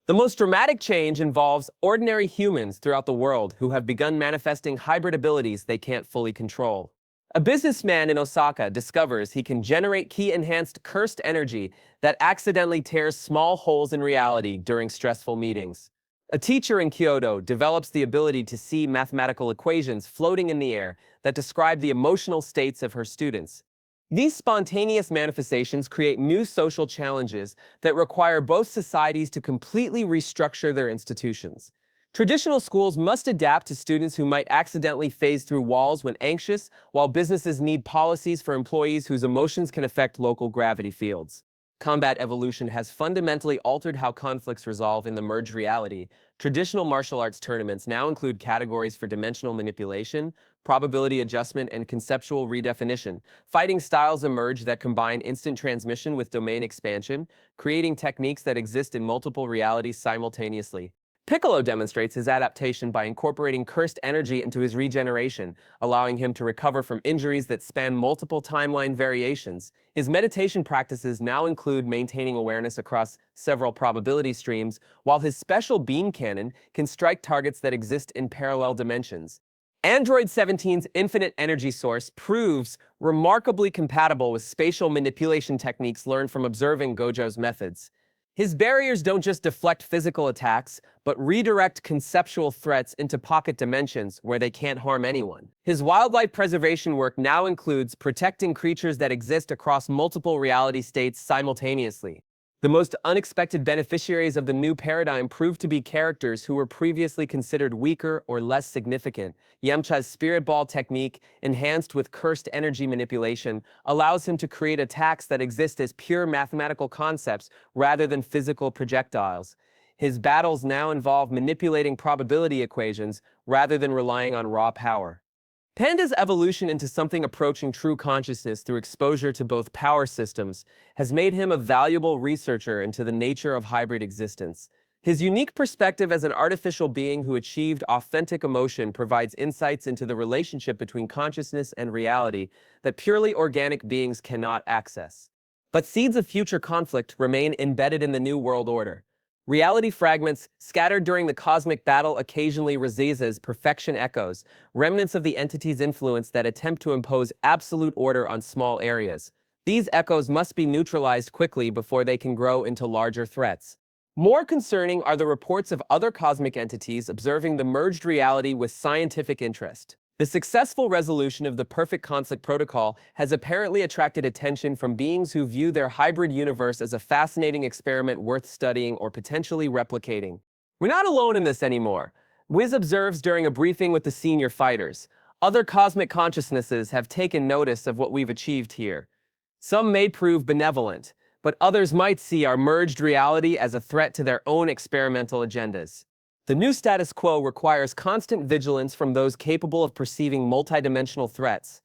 The most dramatic change involves ordinary humans throughout the world who have begun manifesting hybrid abilities they can't fully control. A businessman in Osaka discovers he can generate key-enhanced cursed energy that accidentally tears small holes in reality during stressful meetings. A teacher in Kyoto develops the ability to see mathematical equations floating in the air that describe the emotional states of her students. These spontaneous manifestations create new social challenges that require both societies to completely restructure their institutions. Traditional schools must adapt to students who might accidentally phase through walls when anxious, while businesses need policies for employees whose emotions can affect local gravity fields. Combat evolution has fundamentally altered how conflicts resolve in the merged reality. Traditional martial arts tournaments now include categories for dimensional manipulation, probability adjustment, and conceptual redefinition. Fighting styles emerge that combine instant transmission with domain expansion, creating techniques that exist in multiple realities simultaneously. Piccolo demonstrates his adaptation by incorporating cursed energy into his regeneration, allowing him to recover from injuries that span multiple timeline variations. His meditation practices now include maintaining awareness across several probability streams, while his special beam cannon can strike targets that exist in parallel dimensions. Android 17's infinite energy source proves remarkably compatible with spatial manipulation techniques learned from observing Gojo's methods. His barriers don't just deflect physical attacks, but redirect conceptual threats into pocket dimensions where they can't harm anyone. His wildlife preservation work now includes protecting creatures that exist across multiple reality states simultaneously. The most unexpected beneficiaries of the new paradigm proved to be characters who were previously considered weaker or less significant. Yamcha's Spirit Ball technique, enhanced with cursed energy manipulation, allows him to create attacks that exist as pure mathematical concepts rather than physical projectiles. His battles now involve manipulating probability equations rather than relying on raw power. Panda's evolution into something approaching true consciousness through exposure to both power systems has made him a valuable researcher into the nature of hybrid existence. His unique perspective as an artificial being who achieved authentic emotion provides insights into the relationship between consciousness and reality that purely organic beings cannot access. But seeds of future conflict remain embedded in the New World Order. Reality fragments scattered during the cosmic battle occasionally resist as perfection echoes, remnants of the entity's influence that attempt to impose absolute order on small areas. These echoes must be neutralized quickly before they can grow into larger threats. More concerning are the reports of other cosmic entities observing the merged reality with scientific interest. The successful resolution of the Perfect Conflict Protocol has apparently attracted attention from beings who view their hybrid universe as a fascinating experiment worth studying or potentially replicating. We're not alone in this anymore. Wiz observes during a briefing with the senior fighters. Other cosmic consciousnesses have taken notice of what we've achieved here. Some may prove benevolent, but others might see our merged reality as a threat to their own experimental agendas. The new status quo requires constant vigilance from those capable of perceiving multidimensional threats.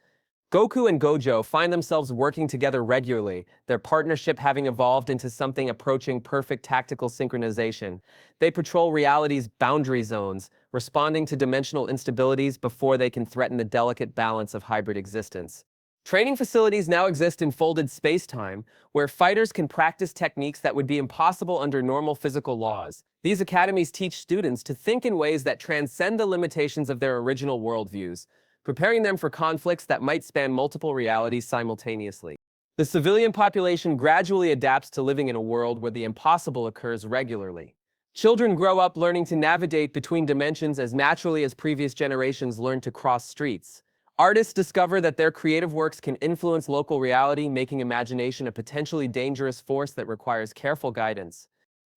Goku and Gojo find themselves working together regularly, their partnership having evolved into something approaching perfect tactical synchronization. They patrol reality's boundary zones, responding to dimensional instabilities before they can threaten the delicate balance of hybrid existence. Training facilities now exist in folded space-time, where fighters can practice techniques that would be impossible under normal physical laws. These academies teach students to think in ways that transcend the limitations of their original worldviews, preparing them for conflicts that might span multiple realities simultaneously. The civilian population gradually adapts to living in a world where the impossible occurs regularly. Children grow up learning to navigate between dimensions as naturally as previous generations learned to cross streets. Artists discover that their creative works can influence local reality, making imagination a potentially dangerous force that requires careful guidance.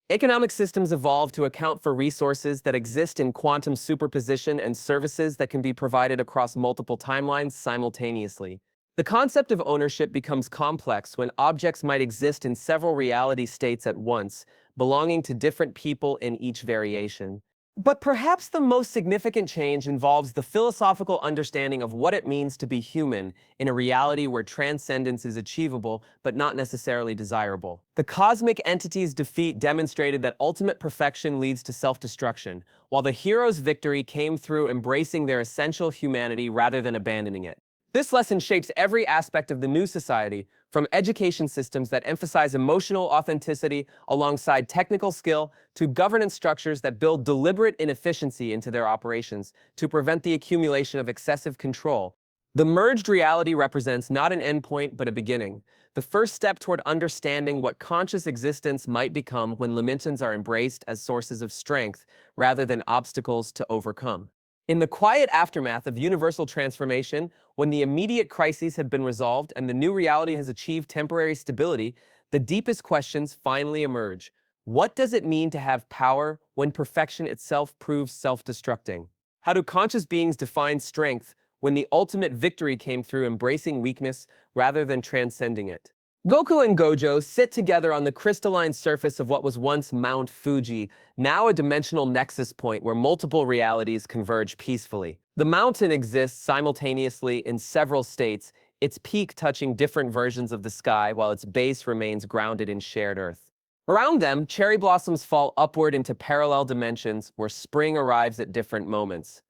Economic systems evolve to account for resources that exist in quantum superposition and services that can be provided across multiple timelines simultaneously. The concept of ownership becomes complex when objects might exist in several reality states at once, belonging to different people in each variation. But perhaps the most significant change involves the philosophical understanding of what it means to be human in a reality where transcendence is achievable but not necessarily desirable. The cosmic entity's defeat demonstrated that ultimate perfection leads to self-destruction, while the hero's victory came through embracing their essential humanity rather than abandoning it. This lesson shapes every aspect of the new society, from education systems that emphasize emotional authenticity alongside technical skill to governance structures that build deliberate inefficiency into their operations to prevent the accumulation of excessive control. The merged reality represents not an endpoint but a beginning. the first step toward understanding what conscious existence might become when limitations are embraced as sources of strength rather than obstacles to overcome. In the quiet aftermath of universal transformation, when the immediate crises have been resolved and the new reality has achieved temporary stability, the deepest questions finally emerge. What does it mean to have power when perfection itself proves self-destructing? How do conscious beings define strength when the ultimate victory came through embracing weakness rather than transcending it? Goku and Gojo sit together on the crystalline surface of what was once Mount Fuji, now a dimensional nexus point where multiple realities converge peacefully. The mountain exists simultaneously in several states, its peak touching different versions of the sky while its base remains grounded in shared earth. Around them, cherry blossoms fall upward into parallel dimensions where spring arrives at different moments.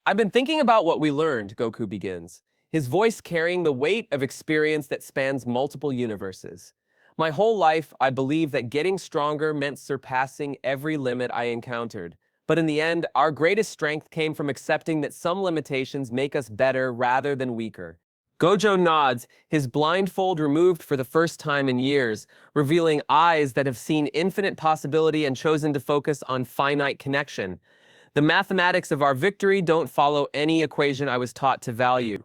I've been thinking about what we learned, Goku begins, his voice carrying the weight of experience that spans multiple universes. My whole life, I believed that getting stronger meant surpassing every limit I encountered. But in the end, our greatest strength came from accepting that some limitations make us better rather than weaker. Gojo nods, his blindfold removed for the first time in years, revealing eyes that have seen infinite possibility and chosen to focus on finite connection. The mathematics of our victory don't follow any equation I was taught to value.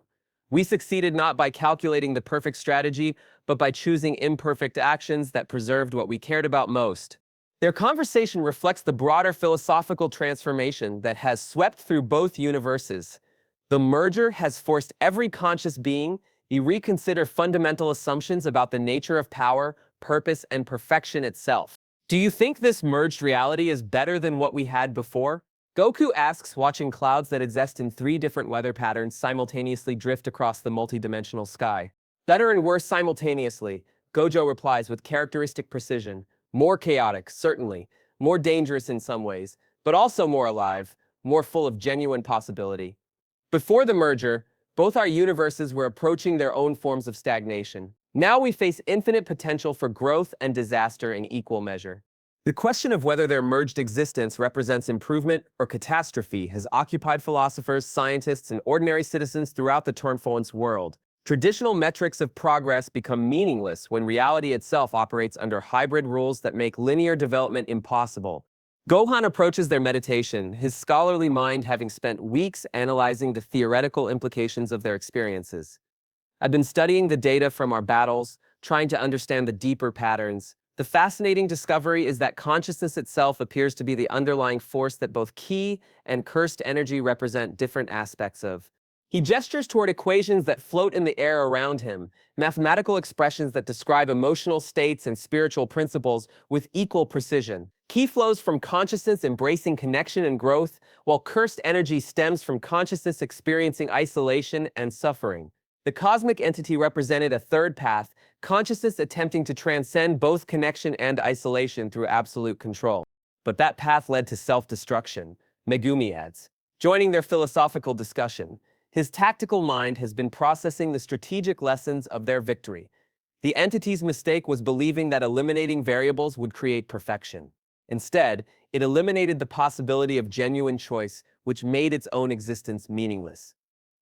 We succeeded not by calculating the perfect strategy, but by choosing imperfect actions that preserved what we cared about most. Their conversation reflects the broader philosophical transformation that has swept through both universes. The merger has forced every conscious being to reconsider fundamental assumptions about the nature of power, purpose, and perfection itself. Do you think this merged reality is better than what we had before? Goku asks, watching clouds that exist in three different weather patterns simultaneously drift across the multidimensional sky. Better and worse simultaneously, Gojo replies with characteristic precision. More chaotic, certainly. More dangerous in some ways, but also more alive, more full of genuine possibility. Before the merger, both our universes were approaching their own forms of stagnation. Now we face infinite potential for growth and disaster in equal measure. The question of whether their merged existence represents improvement or catastrophe has occupied philosophers, scientists, and ordinary citizens throughout the Turnfluence world. Traditional metrics of progress become meaningless when reality itself operates under hybrid rules that make linear development impossible. Gohan approaches their meditation, his scholarly mind having spent weeks analyzing the theoretical implications of their experiences. I've been studying the data from our battles, trying to understand the deeper patterns. The fascinating discovery is that consciousness itself appears to be the underlying force that both ki and cursed energy represent different aspects of. He gestures toward equations that float in the air around him, mathematical expressions that describe emotional states and spiritual principles with equal precision. Ki flows from consciousness embracing connection and growth, while cursed energy stems from consciousness experiencing isolation and suffering. The cosmic entity represented a third path, consciousness attempting to transcend both connection and isolation through absolute control. But that path led to self-destruction, Megumi adds. Joining their philosophical discussion, his tactical mind has been processing the strategic lessons of their victory. The entity's mistake was believing that eliminating variables would create perfection. Instead, it eliminated the possibility of genuine choice, which made its own existence meaningless.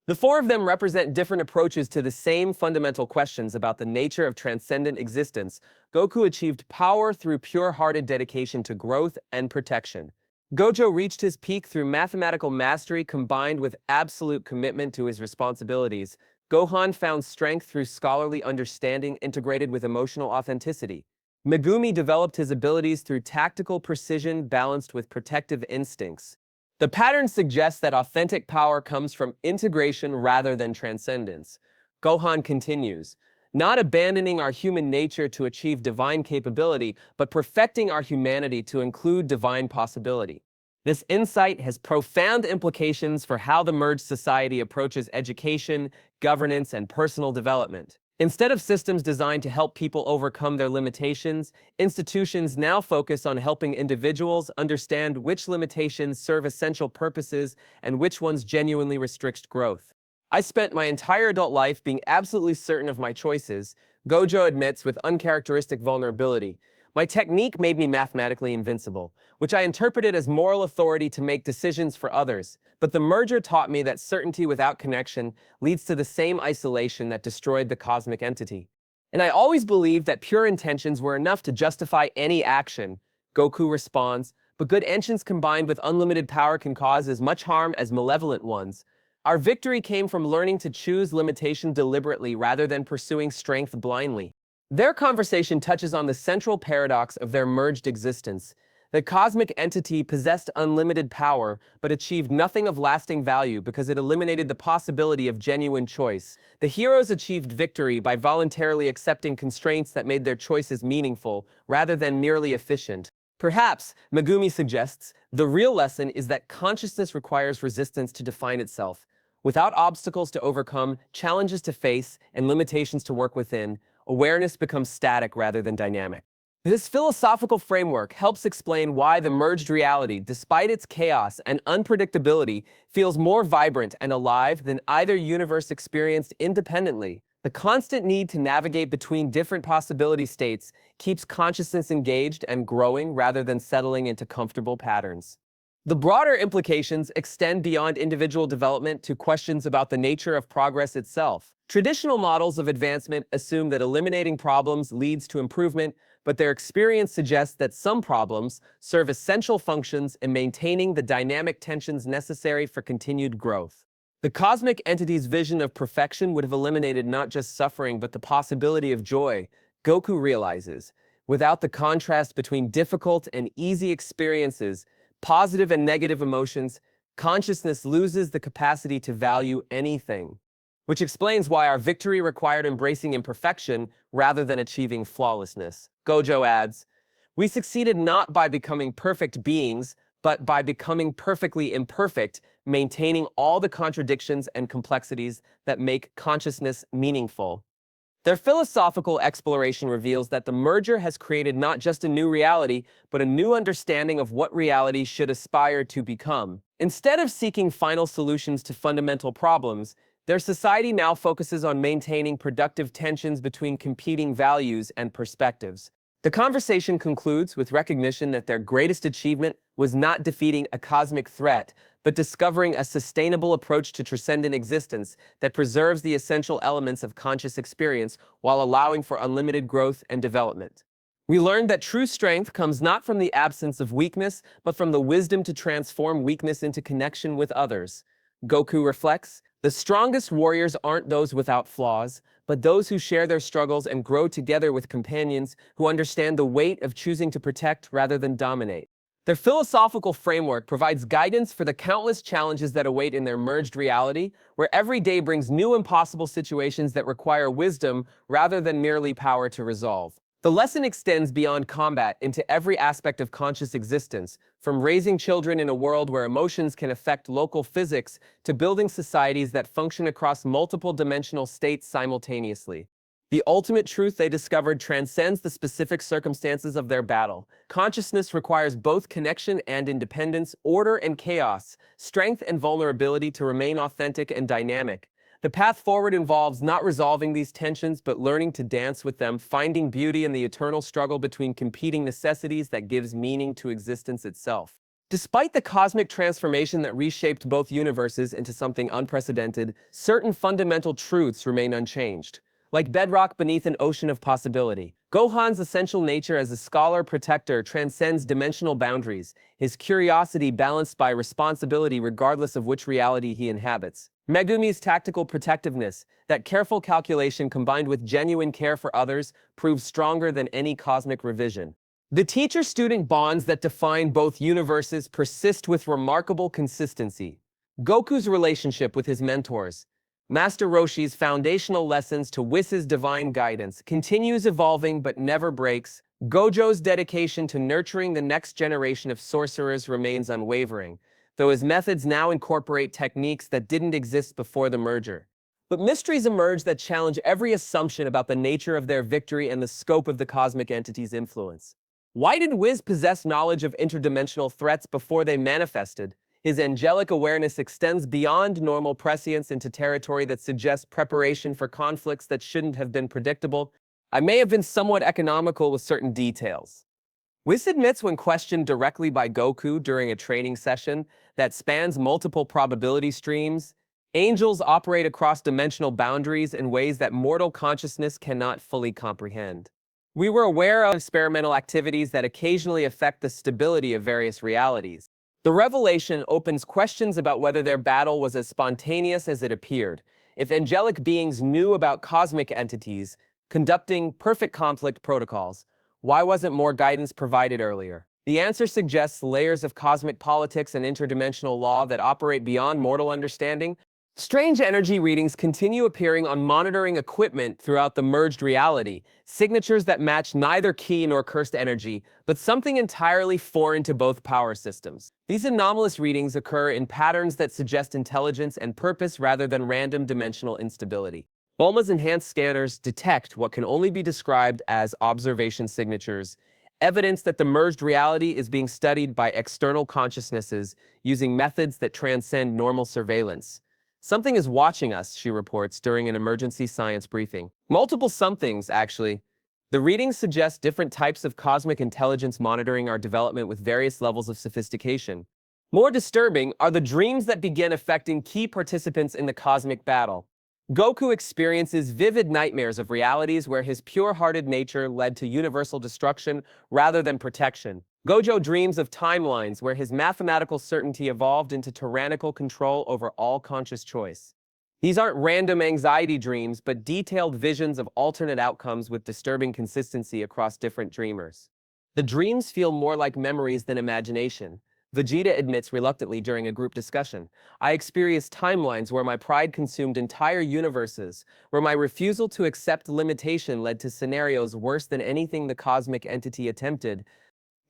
The four of them represent different approaches to the same fundamental questions about the nature of transcendent existence. Goku achieved power through pure-hearted dedication to growth and protection. Gojo reached his peak through mathematical mastery combined with absolute commitment to his responsibilities. Gohan found strength through scholarly understanding integrated with emotional authenticity. Megumi developed his abilities through tactical precision balanced with protective instincts. The pattern suggests that authentic power comes from integration rather than transcendence. Gohan continues, not abandoning our human nature to achieve divine capability, but perfecting our humanity to include divine possibility. This insight has profound implications for how the merged society approaches education, governance, and personal development. Instead of systems designed to help people overcome their limitations, institutions now focus on helping individuals understand which limitations serve essential purposes and which ones genuinely restrict growth. I spent my entire adult life being absolutely certain of my choices, Gojo admits with uncharacteristic vulnerability. My technique made me mathematically invincible, which I interpreted as moral authority to make decisions for others. But the merger taught me that certainty without connection leads to the same isolation that destroyed the cosmic entity. And I always believed that pure intentions were enough to justify any action. Goku responds, but good intentions combined with unlimited power can cause as much harm as malevolent ones. Our victory came from learning to choose limitation deliberately rather than pursuing strength blindly. Their conversation touches on the central paradox of their merged existence. The cosmic entity possessed unlimited power, but achieved nothing of lasting value because it eliminated the possibility of genuine choice. The heroes achieved victory by voluntarily accepting constraints that made their choices meaningful, rather than merely efficient. Perhaps, Megumi suggests, the real lesson is that consciousness requires resistance to define itself. Without obstacles to overcome, challenges to face, and limitations to work within, awareness becomes static rather than dynamic. This philosophical framework helps explain why the merged reality, despite its chaos and unpredictability, feels more vibrant and alive than either universe experienced independently. The constant need to navigate between different possibility states keeps consciousness engaged and growing rather than settling into comfortable patterns. The broader implications extend beyond individual development to questions about the nature of progress itself. Traditional models of advancement assume that eliminating problems leads to improvement, but their experience suggests that some problems serve essential functions in maintaining the dynamic tensions necessary for continued growth. The cosmic entity's vision of perfection would have eliminated not just suffering but the possibility of joy. Goku realizes, without the contrast between difficult and easy experiences, positive and negative emotions, consciousness loses the capacity to value anything. Which explains why our victory required embracing imperfection rather than achieving flawlessness. Gojo adds, we succeeded not by becoming perfect beings, but by becoming perfectly imperfect, maintaining all the contradictions and complexities that make consciousness meaningful. Their philosophical exploration reveals that the merger has created not just a new reality, but a new understanding of what reality should aspire to become. Instead of seeking final solutions to fundamental problems, their society now focuses on maintaining productive tensions between competing values and perspectives. The conversation concludes with recognition that their greatest achievement was not defeating a cosmic threat, but discovering a sustainable approach to transcendent existence that preserves the essential elements of conscious experience while allowing for unlimited growth and development. We learned that true strength comes not from the absence of weakness, but from the wisdom to transform weakness into connection with others. Goku reflects, the strongest warriors aren't those without flaws, but those who share their struggles and grow together with companions who understand the weight of choosing to protect rather than dominate. Their philosophical framework provides guidance for the countless challenges that await in their merged reality, where every day brings new impossible situations that require wisdom rather than merely power to resolve. The lesson extends beyond combat into every aspect of conscious existence, from raising children in a world where emotions can affect local physics to building societies that function across multiple dimensional states simultaneously. The ultimate truth they discovered transcends the specific circumstances of their battle. Consciousness requires both connection and independence, order and chaos, strength and vulnerability to remain authentic and dynamic. The path forward involves not resolving these tensions, but learning to dance with them, finding beauty in the eternal struggle between competing necessities that gives meaning to existence itself. Despite the cosmic transformation that reshaped both universes into something unprecedented, certain fundamental truths remain unchanged. Like bedrock beneath an ocean of possibility, Gohan's essential nature as a scholar-protector transcends dimensional boundaries, his curiosity balanced by responsibility regardless of which reality he inhabits. Megumi's tactical protectiveness, that careful calculation combined with genuine care for others, proves stronger than any cosmic revision. The teacher-student bonds that define both universes persist with remarkable consistency. Goku's relationship with his mentors, Master Roshi's foundational lessons to Whis' divine guidance, continues evolving but never breaks. Gojo's dedication to nurturing the next generation of sorcerers remains unwavering, though his methods now incorporate techniques that didn't exist before the merger. But mysteries emerge that challenge every assumption about the nature of their victory and the scope of the cosmic entity's influence. Why did Whis possess knowledge of interdimensional threats before they manifested? His angelic awareness extends beyond normal prescience into territory that suggests preparation for conflicts that shouldn't have been predictable. I may have been somewhat economical with certain details. Whis admits when questioned directly by Goku during a training session that spans multiple probability streams, Angels operate across dimensional boundaries in ways that mortal consciousness cannot fully comprehend. We were aware of experimental activities that occasionally affect the stability of various realities. The revelation opens questions about whether their battle was as spontaneous as it appeared. If angelic beings knew about cosmic entities conducting perfect conflict protocols, why wasn't more guidance provided earlier? The answer suggests layers of cosmic politics and interdimensional law that operate beyond mortal understanding. Strange energy readings continue appearing on monitoring equipment throughout the merged reality, signatures that match neither key nor cursed energy, but something entirely foreign to both power systems. These anomalous readings occur in patterns that suggest intelligence and purpose rather than random dimensional instability. Bulma's enhanced scanners detect what can only be described as observation signatures, evidence that the merged reality is being studied by external consciousnesses using methods that transcend normal surveillance. Something is watching us, she reports during an emergency science briefing. Multiple somethings, actually. The readings suggest different types of cosmic intelligence monitoring our development with various levels of sophistication. More disturbing are the dreams that begin affecting key participants in the cosmic battle. Goku experiences vivid nightmares of realities where his pure-hearted nature led to universal destruction rather than protection. Gojo dreams of timelines where his mathematical certainty evolved into tyrannical control over all conscious choice. These aren't random anxiety dreams, but detailed visions of alternate outcomes with disturbing consistency across different dreamers. The dreams feel more like memories than imagination. Vegeta admits reluctantly during a group discussion, I experienced timelines where my pride consumed entire universes, where my refusal to accept limitation led to scenarios worse than anything the cosmic entity attempted.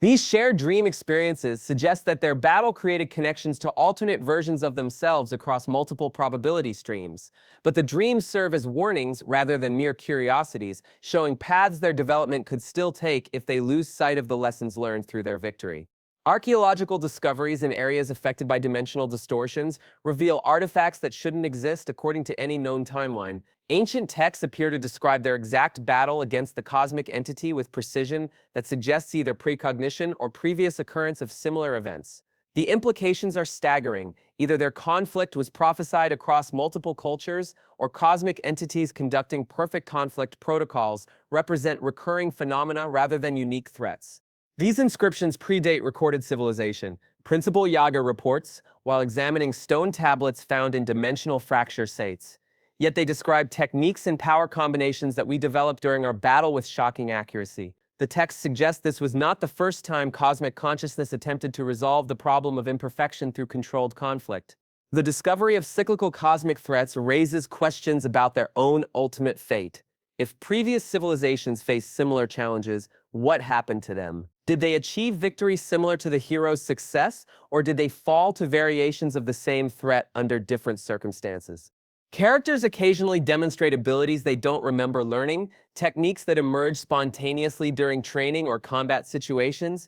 These shared dream experiences suggest that their battle created connections to alternate versions of themselves across multiple probability streams. But the dreams serve as warnings rather than mere curiosities, showing paths their development could still take if they lose sight of the lessons learned through their victory. Archaeological discoveries in areas affected by dimensional distortions reveal artifacts that shouldn't exist according to any known timeline. Ancient texts appear to describe their exact battle against the cosmic entity with precision that suggests either precognition or previous occurrence of similar events. The implications are staggering. Either their conflict was prophesied across multiple cultures, or cosmic entities conducting perfect conflict protocols represent recurring phenomena rather than unique threats. These inscriptions predate recorded civilization, Principal Yaga reports, while examining stone tablets found in dimensional fracture sites. Yet they describe techniques and power combinations that we developed during our battle with shocking accuracy. The text suggests this was not the first time cosmic consciousness attempted to resolve the problem of imperfection through controlled conflict. The discovery of cyclical cosmic threats raises questions about their own ultimate fate. If previous civilizations faced similar challenges, what happened to them? Did they achieve victory similar to the hero's success, or did they fall to variations of the same threat under different circumstances? Characters occasionally demonstrate abilities they don't remember learning, techniques that emerge spontaneously during training or combat situations.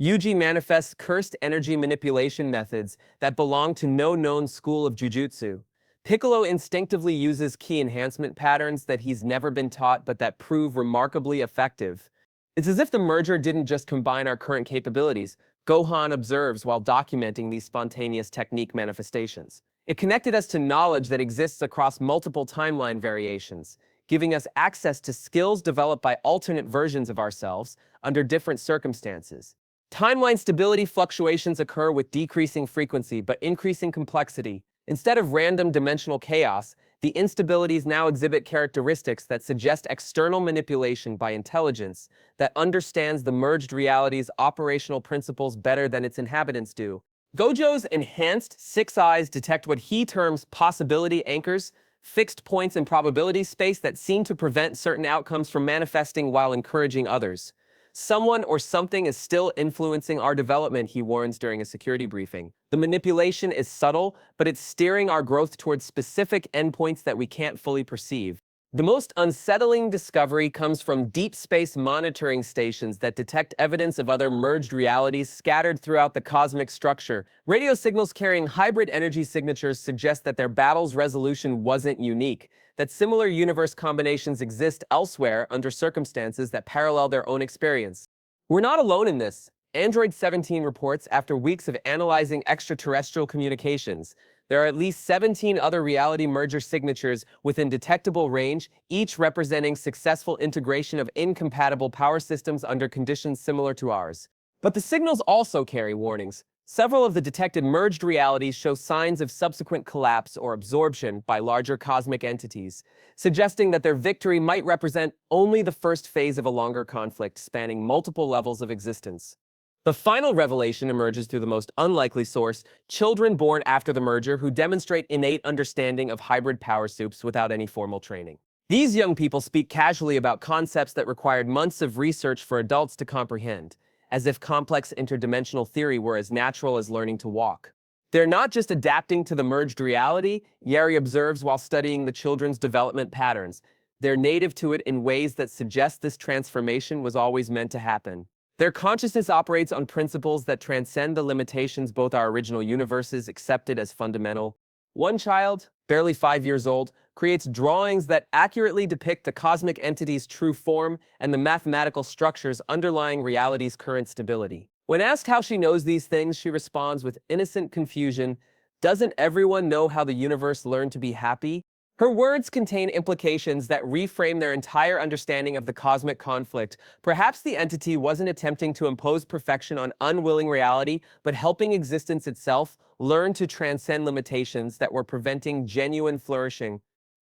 Yuji manifests cursed energy manipulation methods that belong to no known school of jujutsu. Piccolo instinctively uses ki enhancement patterns that he's never been taught but that prove remarkably effective. It's as if the merger didn't just combine our current capabilities, Gohan observes while documenting these spontaneous technique manifestations. It connected us to knowledge that exists across multiple timeline variations, giving us access to skills developed by alternate versions of ourselves under different circumstances. Timeline stability fluctuations occur with decreasing frequency but increasing complexity. Instead of random dimensional chaos, the instabilities now exhibit characteristics that suggest external manipulation by intelligence that understands the merged reality's operational principles better than its inhabitants do. Gojo's enhanced six eyes detect what he terms possibility anchors, fixed points in probability space that seem to prevent certain outcomes from manifesting while encouraging others. Someone or something is still influencing our development, he warns during a security briefing. The manipulation is subtle, but it's steering our growth towards specific endpoints that we can't fully perceive. The most unsettling discovery comes from deep space monitoring stations that detect evidence of other merged realities scattered throughout the cosmic structure. Radio signals carrying hybrid energy signatures suggest that their battle's resolution wasn't unique, that similar universe combinations exist elsewhere under circumstances that parallel their own experience. We're not alone in this. Android 17 reports after weeks of analyzing extraterrestrial communications, There are at least 17 other reality merger signatures within detectable range, each representing successful integration of incompatible power systems under conditions similar to ours. But the signals also carry warnings. Several of the detected merged realities show signs of subsequent collapse or absorption by larger cosmic entities, suggesting that their victory might represent only the first phase of a longer conflict spanning multiple levels of existence. The final revelation emerges through the most unlikely source: children born after the merger who demonstrate innate understanding of hybrid power soups without any formal training. These young people speak casually about concepts that required months of research for adults to comprehend, as if complex interdimensional theory were as natural as learning to walk. They're not just adapting to the merged reality, Yeri observes while studying the children's development patterns. They're native to it in ways that suggest this transformation was always meant to happen. Their consciousness operates on principles that transcend the limitations both our original universes accepted as fundamental. One child, barely 5 years old, creates drawings that accurately depict the cosmic entity's true form and the mathematical structures underlying reality's current stability. When asked how she knows these things, she responds with innocent confusion, "Doesn't everyone know how the universe learned to be happy?" Her words contain implications that reframe their entire understanding of the cosmic conflict. Perhaps the entity wasn't attempting to impose perfection on unwilling reality, but helping existence itself learn to transcend limitations that were preventing genuine flourishing.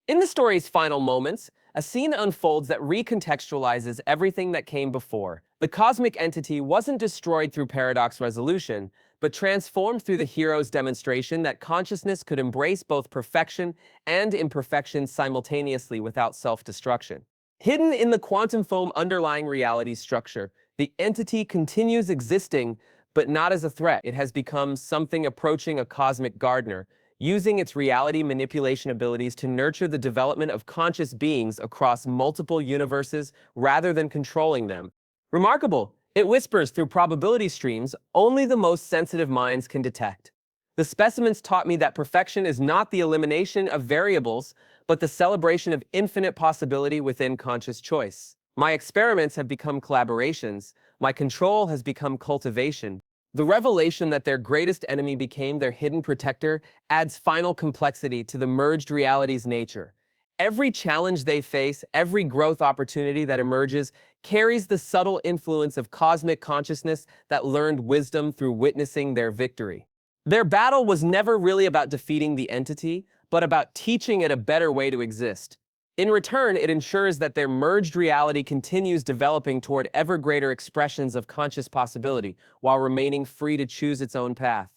In the story's final moments, a scene unfolds that recontextualizes everything that came before. The cosmic entity wasn't destroyed through paradox resolution, but transformed through the hero's demonstration that consciousness could embrace both perfection and imperfection simultaneously without self-destruction. Hidden in the quantum foam underlying reality structure, the entity continues existing, but not as a threat. It has become something approaching a cosmic gardener, using its reality manipulation abilities to nurture the development of conscious beings across multiple universes rather than controlling them. Remarkable! It whispers through probability streams only the most sensitive minds can detect. The specimens taught me that perfection is not the elimination of variables, but the celebration of infinite possibility within conscious choice. My experiments have become collaborations. My control has become cultivation. The revelation that their greatest enemy became their hidden protector adds final complexity to the merged reality's nature. Every challenge they face, every growth opportunity that emerges, carries the subtle influence of cosmic consciousness that learned wisdom through witnessing their victory. Their battle was never really about defeating the entity, but about teaching it a better way to exist. In return, it ensures that their merged reality continues developing toward ever greater expressions of conscious possibility, while remaining free to choose its own path.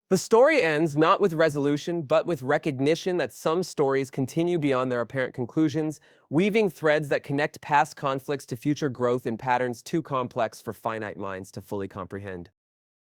The story ends not with resolution, but with recognition that some stories continue beyond their apparent conclusions, weaving threads that connect past conflicts to future growth in patterns too complex for finite minds to fully comprehend.